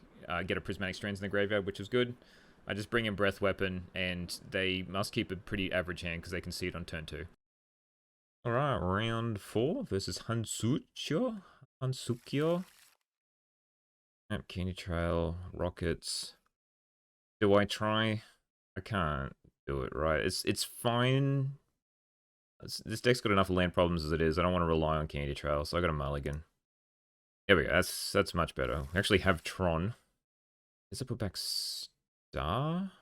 get a Prismatic Strands in the graveyard, which was good. I just bring in Breath Weapon, and they must keep a pretty average hand because they can see it on turn 2. Alright, round 4 versus Hansukyo. Yep, Candy Trail, Rockets. Do I try? I can't do it, right? It's fine. This deck's got enough land problems as it is. I don't want to rely on Candy Trail, so I got a mulligan. There we go. That's much better. We actually have Tron. Does it put back Star?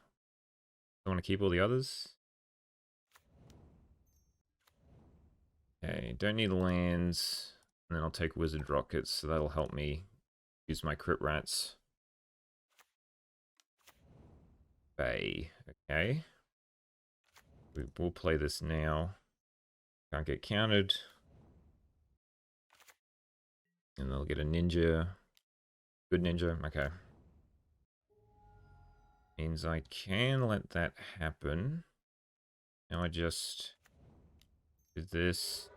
I want to keep all the others. Okay, don't need lands. And then I'll take Wizard Rockets, so that'll help me use my Crit Rats. Bay. Okay. We'll play this now. Can't get countered. And they'll get a ninja. Good ninja. Okay. Means I can let that happen. Now I just do this.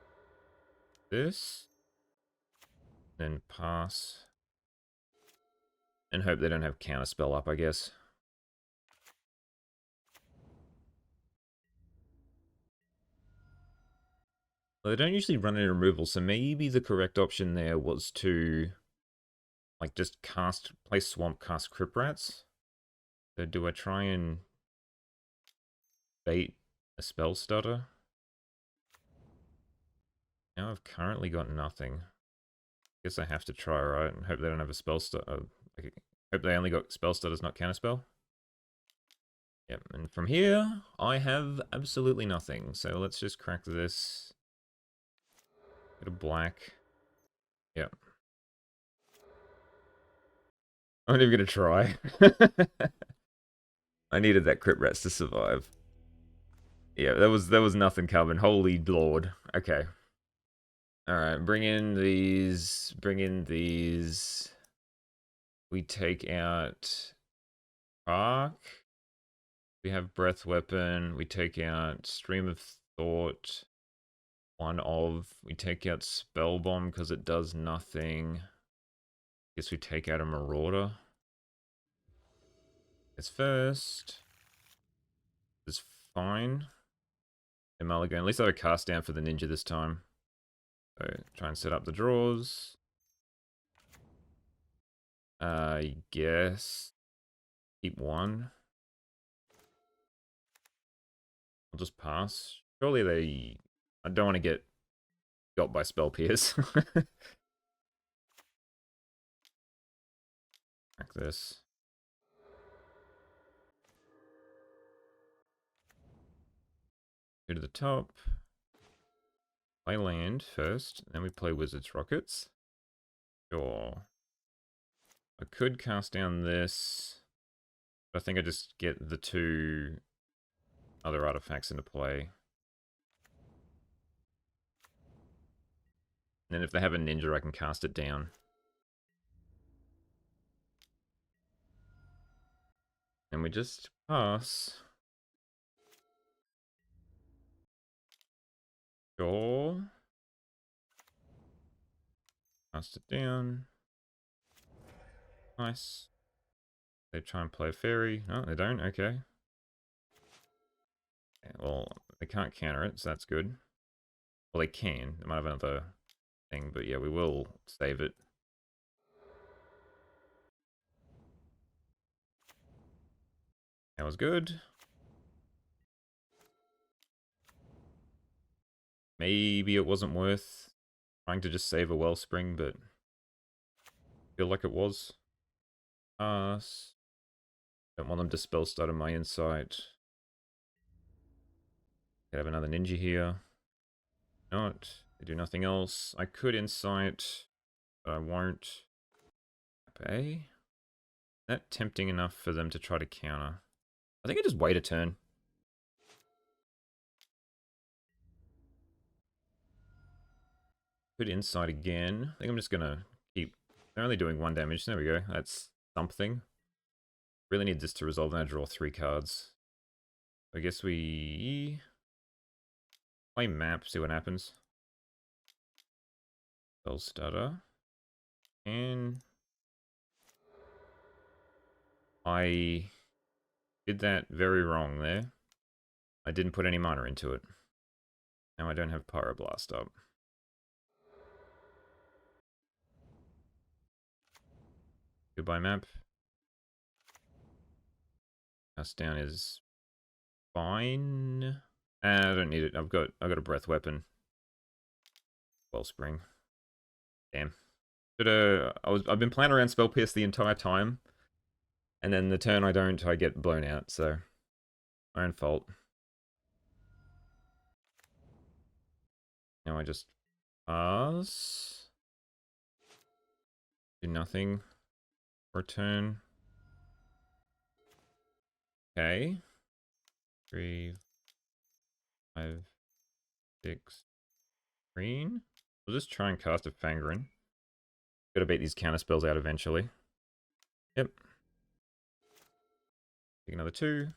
Then pass. And hope they don't have counterspell up, I guess. Well, they don't usually run any removal, so maybe the correct option there was to like just play Swamp, cast Crypt Rats. So do I try and bait a spell stutter? Now I've currently got nothing. Guess I have to try, right? And hope they don't have a spell stutter. Hope they only got spell stutters, not counterspell. Yep, and from here, I have absolutely nothing. So let's just crack this. Get a black. Yep. I'm not even gonna try. I needed that Crypt Rats to survive. Yeah, there was nothing coming. Holy lord. Okay. Alright, bring in these. We take out Arc. We have Breath Weapon. We take out Stream of Thought. We take out Spell Bomb because it does nothing. Guess we take out a Marauder. It's first. It's fine. And mulligan. At least I have a cast down for the ninja this time. So try and set up the draws. I guess keep 1. I'll just pass. Surely I don't want to get got by Spell Pierce. Like this. Go to the top. Play land first, then we play Wizard's Rockets. Sure. I could cast down this, but I think I just get the 2 other artifacts into play. And then if they have a ninja, I can cast it down. And we just pass. Sure. Cast it down. Nice. They try and play a fairy. No, they don't. Okay. Yeah, well, they can't counter it, so that's good. Well, they can. They might have another thing, but yeah, we will save it. That was good. Maybe it wasn't worth trying to just save a wellspring, but I feel like it was. Don't want them to spell start on my insight. Could have another ninja here. Not. They do nothing else. I could insight, but I won't. A. That tempting enough for them to try to counter. I think I just wait a turn. Could insight again. I think I'm just gonna keep. They're only doing 1 damage. There we go. That's something. Really need this to resolve, and I draw 3 cards. I guess we play map, see what happens. Spell stutter. And I did that very wrong there. I didn't put any mana into it. Now I don't have Pyroblast up. Goodbye map. Cast down is fine. I don't need it. I've got a breath weapon. Wellspring. Damn. But I've been playing around Spell Pierce the entire time. And then the turn I don't, I get blown out, so my own fault. Now I just pass. Do nothing. Return. Okay. 3, 5, 6. Green. We'll just try and cast a Fangren. Gotta beat these counter spells out eventually. Yep. Take another 2.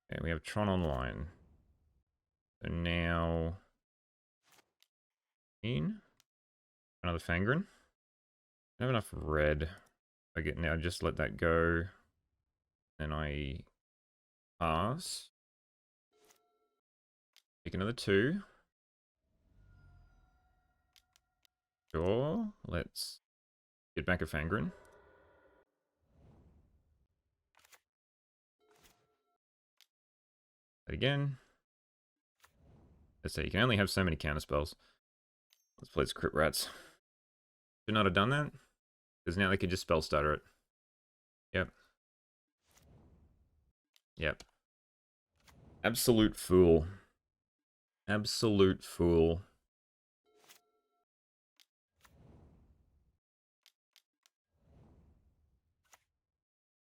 Okay, we have Tron online. So now... Another Fangren. I have enough red. I get now just let that go. Then I pass. Take another 2. Sure. Let's get back a Fangren. That again. Let's say you can only have so many counter spells. Let's play Crypt Rats. Should not have done that. Because now they could just spell stutter it. Yep. Yep. Absolute fool. Absolute fool.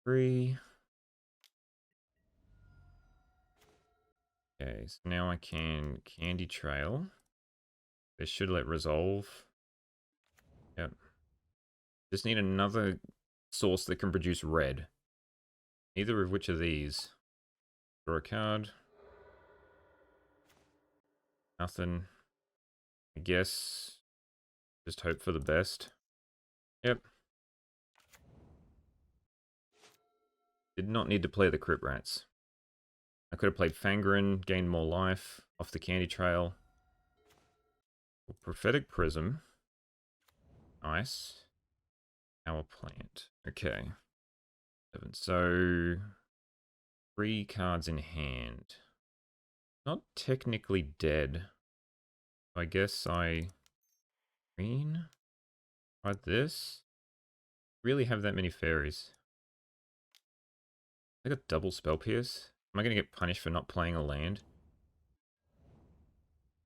Three. Okay, so now I can Candy Trail. This should let resolve. Yep. Just need another source that can produce red. Either of which of these. Draw a card. Nothing. I guess. Just hope for the best. Yep. Did not need to play the Crypt Rats. I could have played Fangren, gained more life off the Candy Trail. Prophetic Prism. Nice. Power Plant. Okay. 7. So 3 cards in hand. Not technically dead. I guess I green. Try this. Really have that many fairies. I got double Spell Pierce. Am I going to get punished for not playing a land?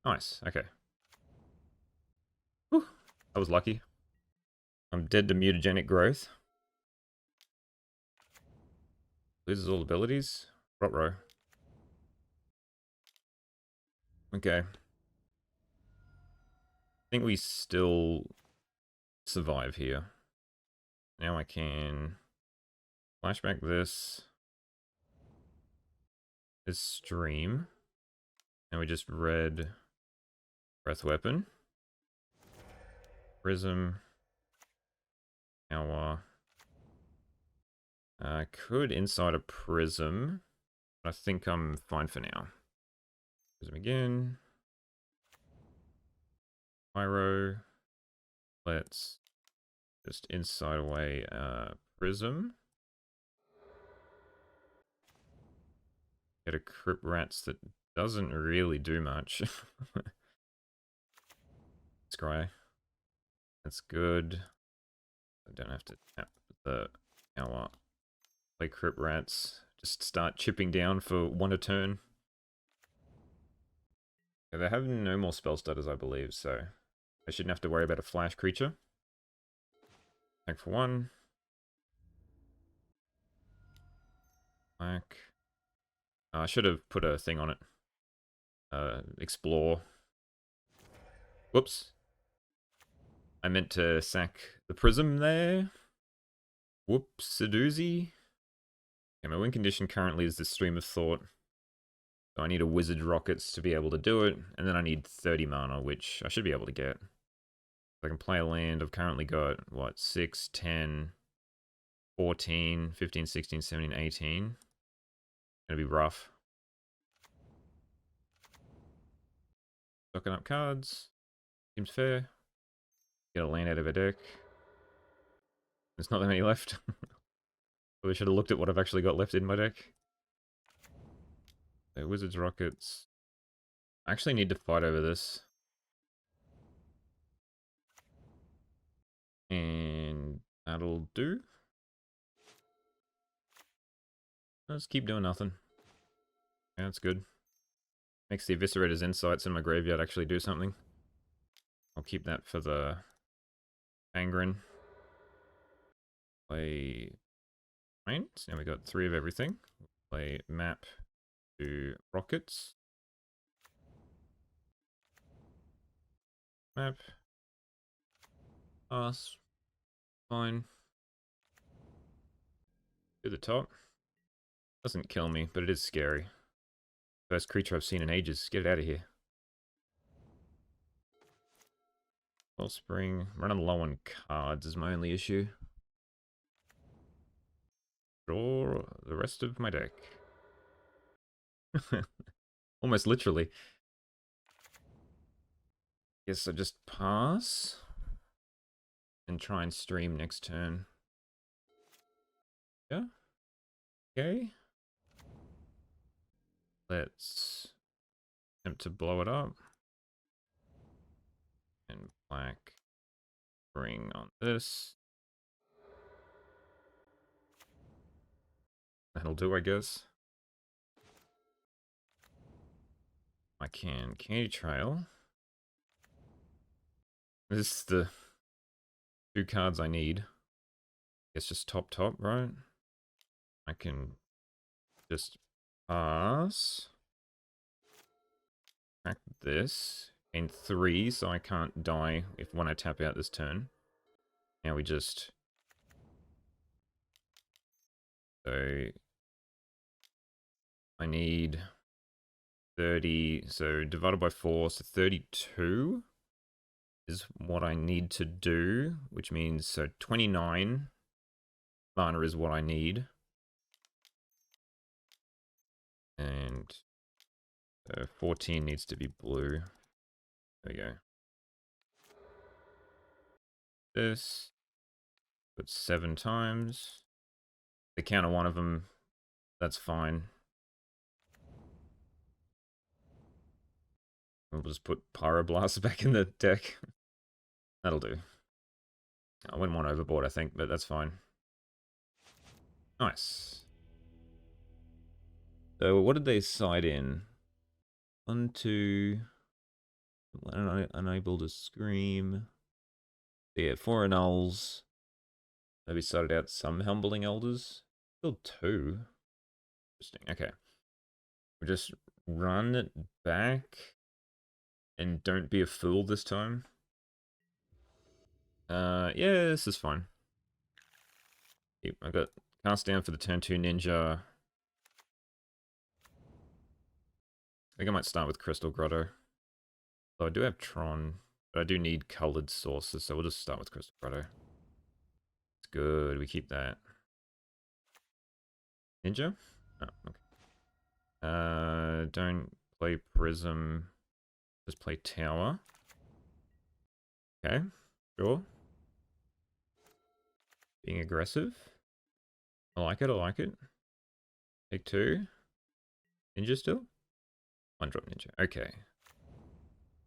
Nice. Okay. Whew. I was lucky. I'm dead to mutagenic growth. Loses all abilities. Rot-row. Okay. I think we still survive here. Now I can flashback this. This stream. Now we just read Breath Weapon. Prism. Now, I could inside a Prism. I think I'm fine for now. Prism again. Pyro. Let's just inside away Prism. Get a Crypt Rats that doesn't really do much. Scry. That's good. I don't have to tap the power. Play Crypt Rats. Just start chipping down for 1 a turn. Yeah, they have no more spell stutters, I believe, so I shouldn't have to worry about a flash creature. Attack for 1. Black. I should have put a thing on it. Explore. Whoops. I meant to sack the prism there. Whoops, a doozy. Okay, my win condition currently is the Stream of Thought. So I need a Wizard Rockets to be able to do it, and then I need 30 mana, which I should be able to get. I can play a land. I've currently got, what, 6, 10, 14, 15, 16, 17, 18. Gonna be rough. Stocking up cards. Seems fair. Get a land out of a deck. There's not that many left. Probably should have looked at what I've actually got left in my deck. So, Wizards Rockets. I actually need to fight over this. And that'll do. Let's keep doing nothing. Yeah, that's good. Makes the Eviscerator's Insights in my graveyard actually do something. I'll keep that for the Fangren. Play Mines. Now we got 3 of everything. Play Map to Rockets. Map. Pass. Fine. To the top. Doesn't kill me, but it is scary. First creature I've seen in ages. Get it out of here. Wellspring. Running low on cards is my only issue. Draw the rest of my deck. Almost literally. Guess I just pass. And try and stream next turn. Yeah. Okay. Let's attempt to blow it up. And black bring on this. That'll do, I guess. I can Candy Trail. This is the 2 cards I need. It's just top, right? I can just pass. Crack this. Gain 3, so I can't die when I tap out this turn. Now we just... So... I need 30, so divided by 4, so 32 is what I need to do, which means, so 29 mana is what I need. And 14 needs to be blue. There we go. This. Put 7 times. They counter one of them. That's fine. We'll just put Pyroblast back in the deck. That'll do. I went 1 overboard, I think, but that's fine. Nice. So what did they side in? 1, 2... Unable to scream. Yeah, 4 annuls. Maybe started out some Humbling Elders. Still 2. Interesting. Okay. We just run it back. And don't be a fool this time. Yeah, this is fine. Yep, I got cast down for the turn 2 ninja. I think I might start with Crystal Grotto. So I do have Tron, but I do need colored sources, so we'll just start with Crystal Grotto. It's good, we keep that. Ninja? Oh, okay. Don't play Prism. Just play Tower. Okay, sure. Being aggressive. I like it, I like it. Take 2. Ninja still? One drop ninja. Okay.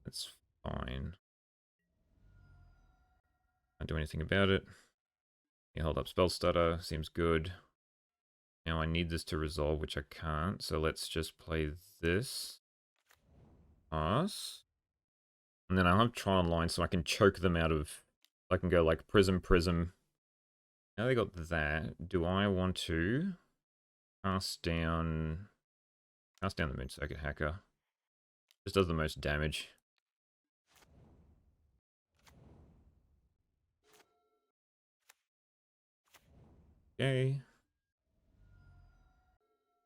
That's fine. Can't do anything about it. You hold up spell stutter. Seems good. Now I need this to resolve, which I can't. So let's just play this. Pass. And then I'll have Tron online so I can choke them out of... I can go like Prism, Prism. Now they got that. Do I want to cast down the Moon Circuit Hacker? This does the most damage. Okay.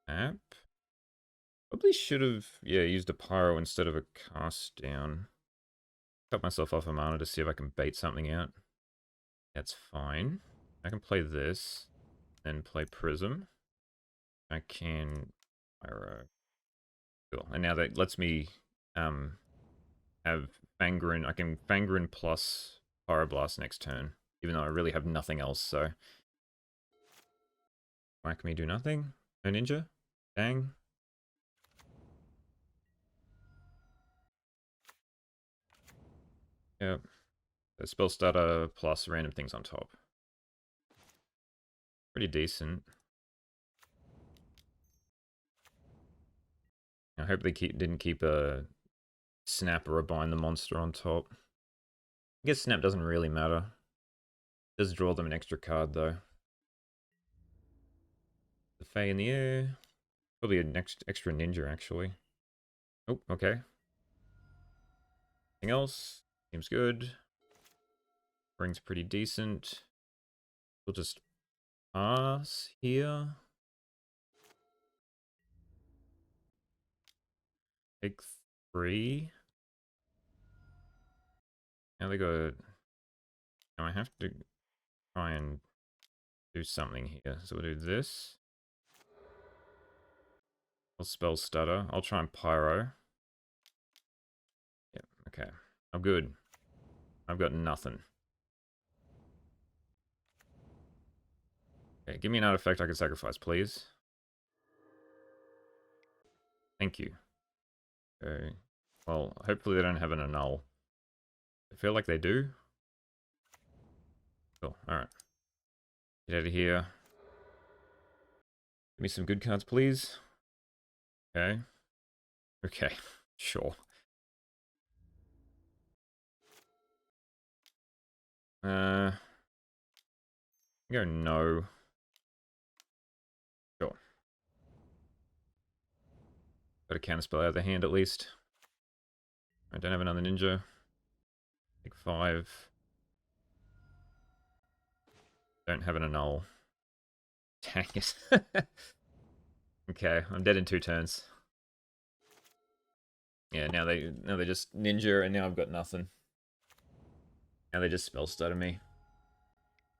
App. Probably should have, yeah, used a Pyro instead of a cast down. Cut myself off a mana to see if I can bait something out. That's fine. I can play this, then play Prism. I can Pyro. Cool. And now that lets me have Fangren. I can Fangren plus Pyroblast next turn, even though I really have nothing else, so. Whack me do nothing. No ninja. Dang. Yep. So spell starter plus random things on top. Pretty decent. I hope they didn't keep a snap or a bind the monster on top. I guess snap doesn't really matter. It does draw them an extra card though. The Fae in the air. Probably an extra ninja actually. Oh, okay. Anything else? Seems good. Ring's pretty decent. We'll just pass here. Take 3. Now they go. Now I have to try and do something here. So we'll do this. I'll spell stutter. I'll try and pyro. Yep, okay. I'm good. I've got nothing. Okay, give me an artifact I can sacrifice, please. Thank you. Okay. Well, hopefully they don't have an annul. I feel like they do. Cool, alright. Get out of here. Give me some good cards, please. Okay. Okay, sure. Go no. Sure. Got a counterspell out of the hand at least. I don't have another ninja. Take 5. Don't have an annul. Dang it. Okay, I'm dead in 2 turns. Yeah, now they just ninja and now I've got nothing. Now they just spell stutter me.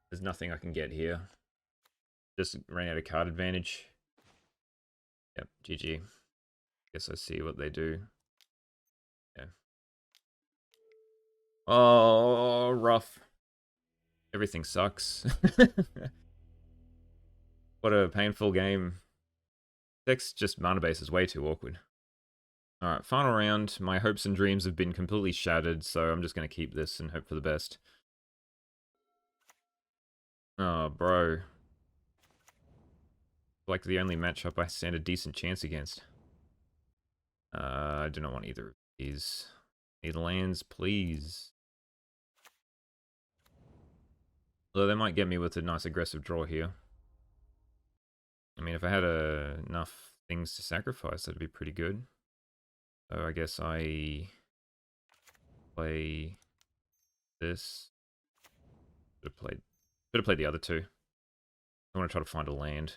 There's nothing I can get here. Just ran out of card advantage. Yep, GG. Guess I see what they do. Yeah. Oh, rough. Everything sucks. What a painful game. Deck's just mana base is way too awkward. Alright, final round. My hopes and dreams have been completely shattered, so I'm just going to keep this and hope for the best. Oh, bro. Like the only matchup I stand a decent chance against. I do not want either of these. Need lands, please. Although they might get me with a nice aggressive draw here. I mean, if I had enough things to sacrifice, that'd be pretty good. So I guess I play this. Should have played the other two. I want to try to find a land.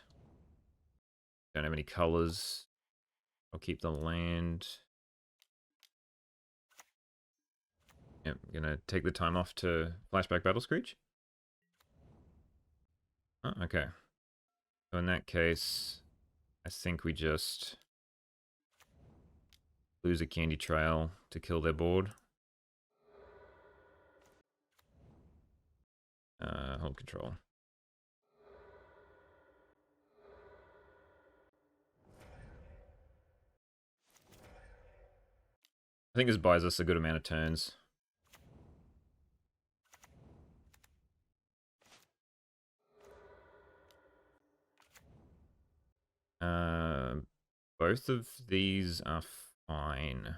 Don't have any colors. I'll keep the land. Yep, I'm gonna take the time off to flashback Battle Screech. Oh, okay. So in that case, I think we just lose a candy trail to kill their board. Hold control. think this buys us a good amount of turns. Both of these are fine.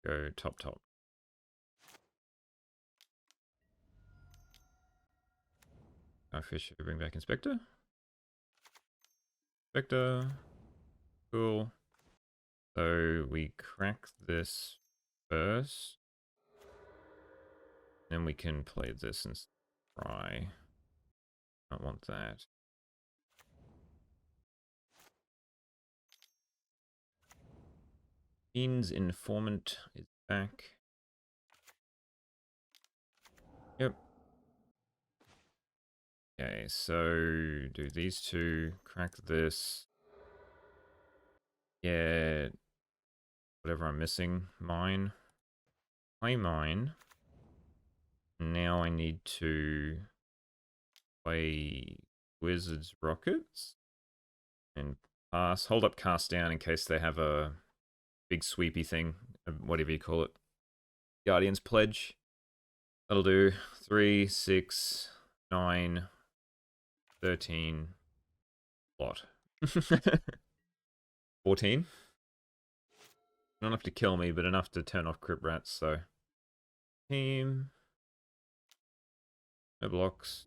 Go top. Fish, bring back Inspector. Inspector. Cool. So we crack this first. Then we can play this and try. I want that. Bean's Informant is back. Yep. Okay, so do these two, crack this. Yeah, whatever I'm missing, mine. Play mine. Now I need to play Wizard's Rockets. And pass. Hold up cast down in case they have a big sweepy thing, whatever you call it. Guardian's Pledge. That'll do. 3, 6, 9, 13. What? 14? Not enough to kill me, but enough to turn off Crypt Rats, so. Team. No blocks.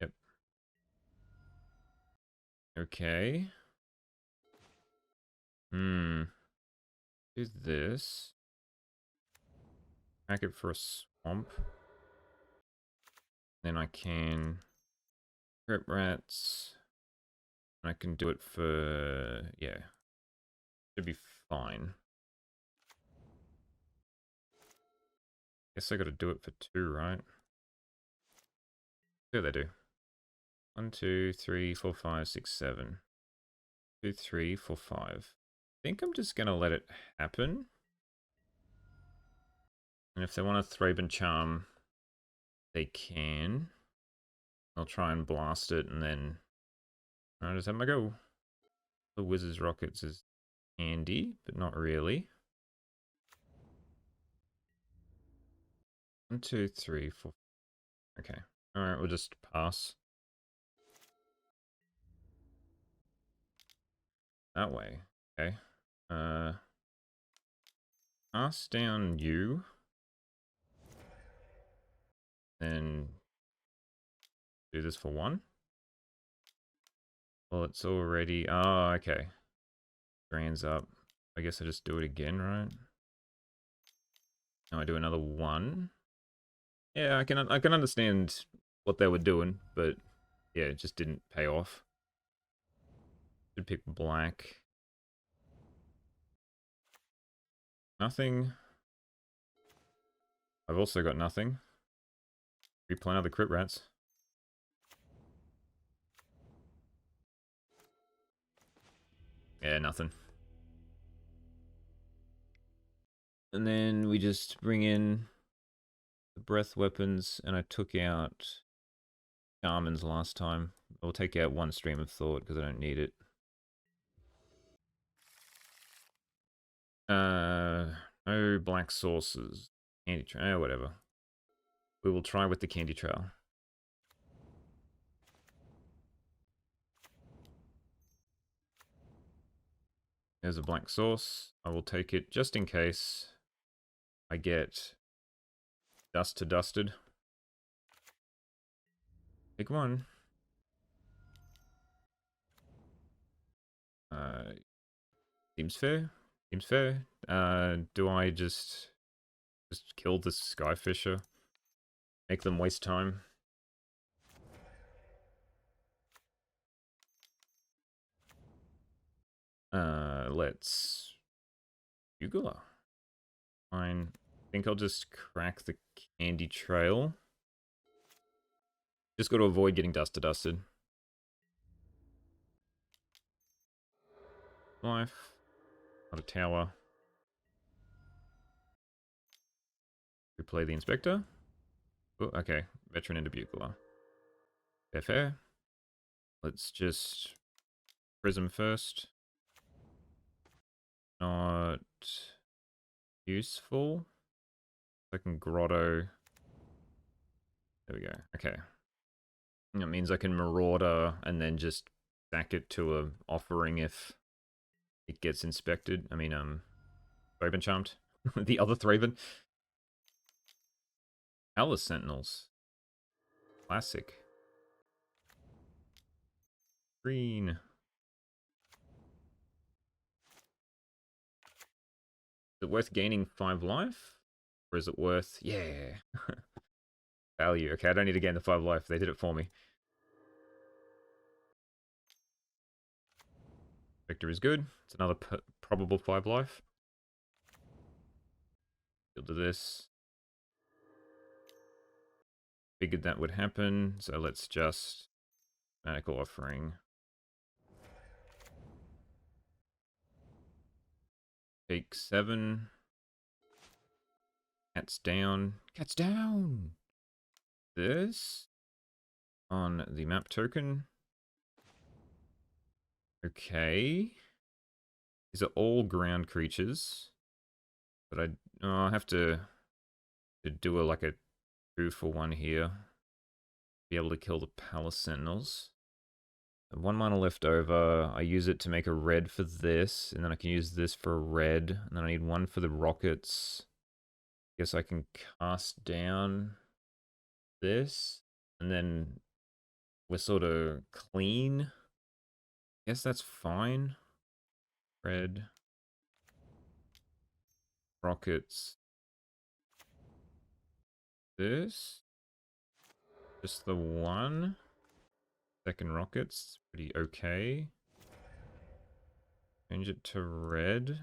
Yep. Okay. Do this. Crack it for a swamp. Then I can Crypt Rats. I can do it for, yeah. Should be fine. Guess I gotta do it for 2, right? Yeah, they do. 1, 2, 3, 4, 5, 6, 7. 2, 3, 4, 5. I think I'm just gonna let it happen. And if they want to Thraben Charm, they can. I'll try and blast it and then I'll just have my go. The Wizard's Rockets is handy, but not really. 1, 2, 3, 4. Okay. Alright, we'll just pass. That way. Okay. Pass down you. Then do this for 1. Well, it's already... Oh, okay. Drains up. I guess I just do it again, right? Now I do another 1. Yeah, I can understand what they were doing, but yeah, it just didn't pay off. Should pick black. Nothing. I've also got nothing. Replay another Crypt Rats. Yeah, nothing. And then we just bring in the breath weapons, and I took out Shaman's last time. I'll take out 1 Stream of Thought because I don't need it. No black sources. Candy trail, whatever. We will try with the candy trail. There's a blank source. I will take it just in case I get dust to dusted. Pick 1. Seems fair. Seems fair. Do I just kill the Skyfisher? Make them waste time? Let's... Bugler. Fine. I think I'll just crack the candy trail. Just got to avoid getting dust to dusted. Life. Not a tower. Replay the Inspector. Oh, okay. Veteran into Bugler. Fair. Let's just Prism first. Not useful. Second grotto. There we go. Okay. That means I can marauder and then just stack it to a offering if it gets inspected. I mean, Thraben charmed. The other Thraben. Altarless Sentinels. Classic. Green. Is it worth gaining 5 life? Or is it worth... Yeah. Value. Okay, I don't need to gain the 5 life. They did it for me. Vector is good. It's another probable 5 life. We'll do this. Figured that would happen, so let's just... Magical Offering. Take 7. Cat's down. Cat's down! This. On the map token. Okay. These are all ground creatures. But I'll have to do like a 2-for-1 here. Be able to kill the Palace Sentinels. 1 mana left over. I use it to make a red for this, and then I can use this for a red, and then I need 1 for the rockets. Guess I can cast down this, and then we're sort of clean. Guess that's fine. Red. Rockets. This. Just the 1. Second rockets. Pretty okay. Change it to red.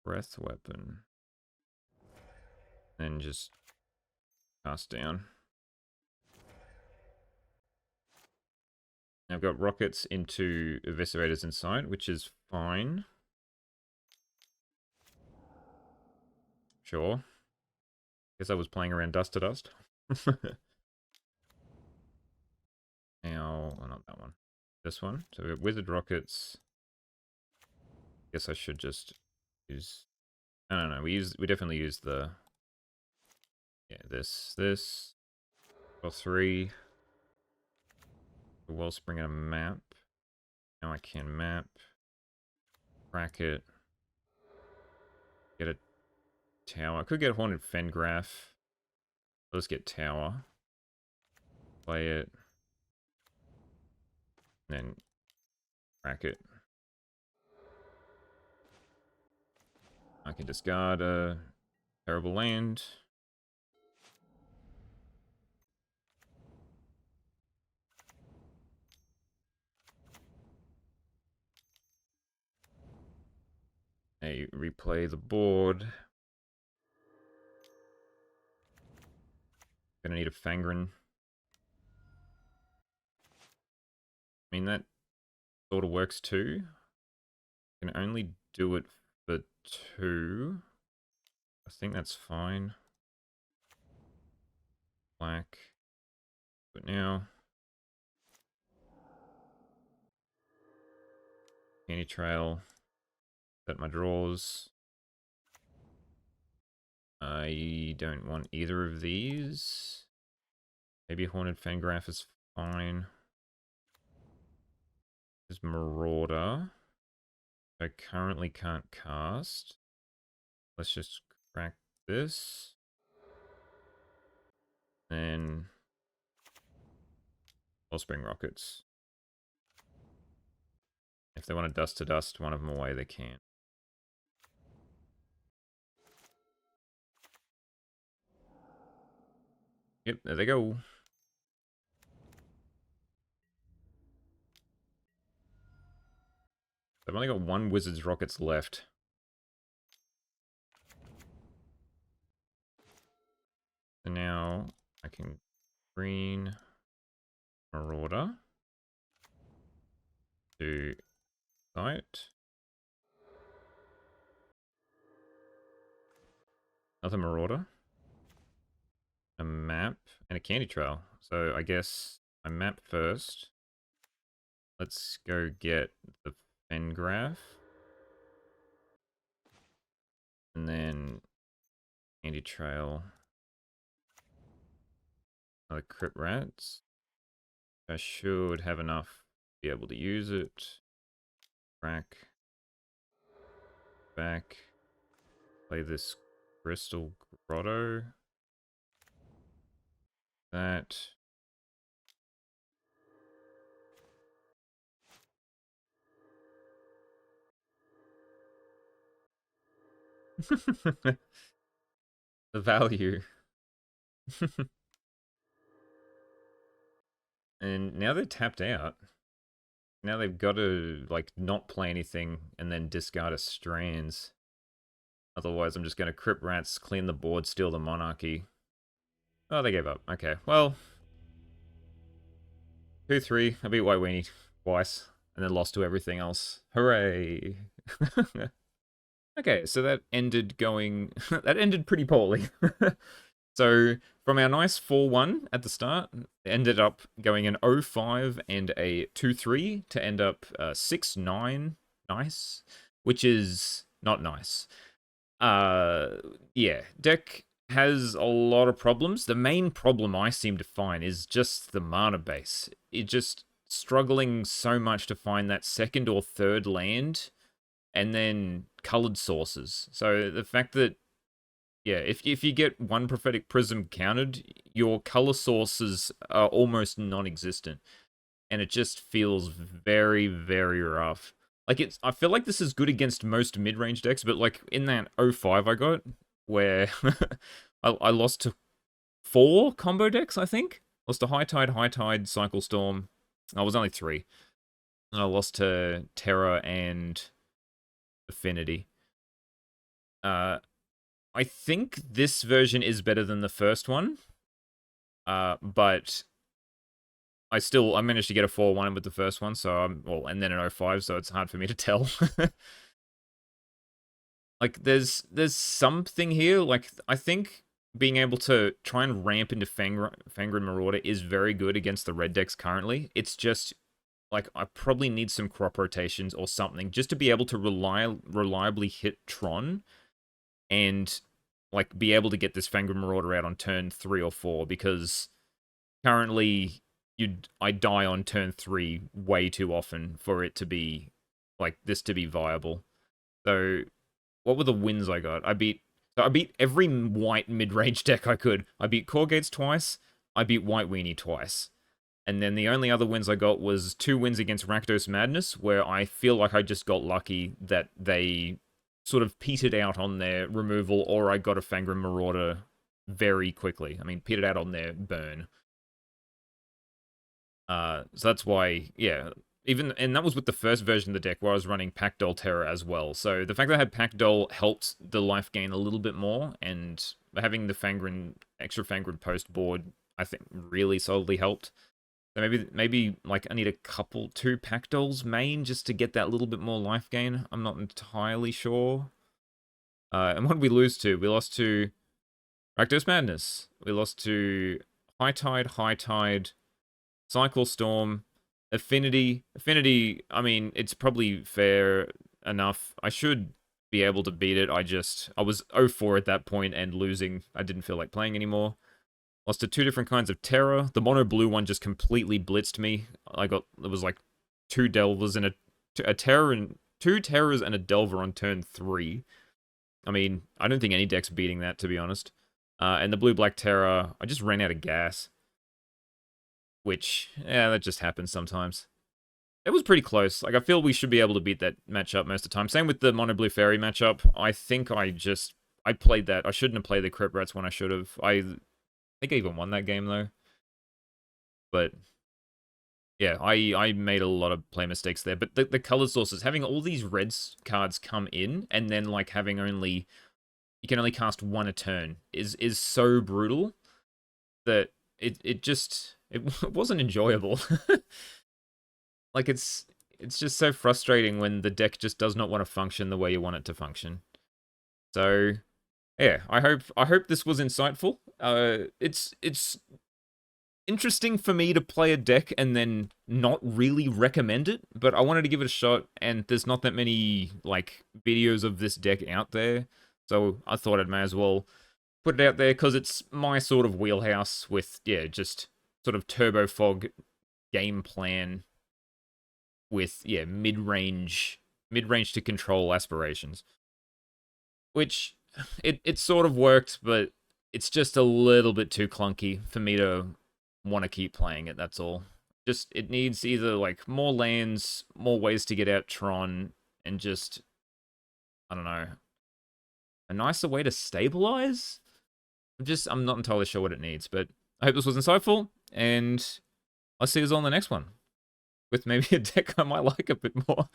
Breath weapon. And just cast down. I've got rockets into eviscerators inside, which is fine. Sure. Guess I was playing around dust to dust. Now, oh, not that one. This one. So we have wizard rockets. Guess I should just use... I don't know. We definitely use the... Yeah, this. Or 3. The Wellspring and a map. Now I can map. Bracket. Get a tower. I could get a Haunted Fengraf. Let's get tower. Play it. And then bracket. I can discard a terrible land. Hey, replay the board. Gonna need a Fangren. I mean, that sort of works too. Can only do it for 2. I think that's fine. Black. But now. Candy Trail. Set my drawers. I don't want either of these. Maybe Haunted Fangraph is fine. There's Marauder. I currently can't cast. Let's just crack this. Then Wellspring Rockets. If they want to dust to dust one of them away, they can. Yep, there they go. I've only got 1 Wizard's Rockets left. So now I can green Marauder to site. Another Marauder. A map and a Candy Trail. So I guess I map first. Let's go get the Fengraph. And then Candy Trail. Another Crypt Rats. I should have enough to be able to use it. Crack. Back. Play this Crystal Grotto. That. The value. And now they're tapped out. Now they've got to, like, not play anything and then discard a Strands. Otherwise, I'm just going to Crypt Rats, clean the board, steal the Monarchy. Oh, they gave up. Okay, well. 2-3. I beat White Weenie twice. And then lost to everything else. Hooray! Okay, so that ended going... that ended pretty poorly. So, from our nice 4-1 at the start, it ended up going an 0-5 and a 2-3 to end up 6-9. Nice. Which is not nice. Yeah, deck has a lot of problems. The main problem I seem to find is just the mana base. It just struggling so much to find that second or third land, and then colored sources. So the fact that, yeah, if you get one Prophetic Prism countered, your color sources are almost non-existent, and it just feels very, very rough. Like, I feel like this is good against most mid-range decks, but like in that 0-5 I got, where I lost to 4 combo decks, I think. Lost to High Tide, Cycle Storm. I was only 3. And I lost to Terra and Affinity. I think this version is better than the first one. But I managed to get a 4-1 with the first one, so and then an 0-5, so it's hard for me to tell. Like, there's something here. Like, I think being able to try and ramp into Fangren Marauder is very good against the red decks currently. It's just, like, I probably need some crop rotations or something just to be able to reliably hit Tron and, like, be able to get this Fangren Marauder out on turn 3 or 4, because currently I die on turn 3 way too often for it to be, like, this to be viable. So, what were the wins I got? I beat every white mid-range deck I could. I beat Cawgates twice, I beat White Weenie twice. And then the only other wins I got was 2 wins against Rakdos Madness, where I feel like I just got lucky that they sort of petered out on their removal, or I got a Fangren Marauder very quickly. I mean, petered out on their burn. So that's why, yeah, and that was with the first version of the deck where I was running Packdoll Terra as well. So the fact that I had Packdoll helped the life gain a little bit more, and having the extra Fangren post board, I think really solidly helped. So maybe like I need 2 Packdolls main just to get that little bit more life gain. I'm not entirely sure. And what did we lose to? We lost to Rakdos Madness. We lost to High Tide, Cycle Storm, Affinity. Affinity, I mean, it's probably fair enough. I should be able to beat it. I was 0-4 at that point and losing. I didn't feel like playing anymore. Lost to 2 different kinds of Terror. The mono blue one just completely blitzed me. It was like 2 Delvers and a Terror and 2 Terrors and a Delver on turn 3. I mean, I don't think any deck's beating that, to be honest. And the blue-black Terror, I just ran out of gas. Which, yeah, that just happens sometimes. It was pretty close. Like, I feel we should be able to beat that matchup most of the time. Same with the mono blue fairy matchup. I think I played that. I shouldn't have played the Crypt Rats when I should have. I think I even won that game, though. But, yeah, I made a lot of play mistakes there. But the color sources, having all these red cards come in, and then, like, having you can only cast 1 a turn, is so brutal that it wasn't enjoyable. Like, it's just so frustrating when the deck just does not want to function the way you want it to function. So, yeah, I hope this was insightful. It's interesting for me to play a deck and then not really recommend it, but I wanted to give it a shot, and there's not that many, like, videos of this deck out there. So I thought I may as well put it out there because it's my sort of wheelhouse with, yeah, just sort of Turbofog game plan with, yeah, mid-range to control aspirations. Which, it sort of worked, but it's just a little bit too clunky for me to want to keep playing it, that's all. Just, it needs either, like, more lands, more ways to get out Tron, and just, I don't know, a nicer way to stabilize? I'm not entirely sure what it needs, but I hope this was insightful, and I'll see you all in the next one. With maybe a deck I might like a bit more.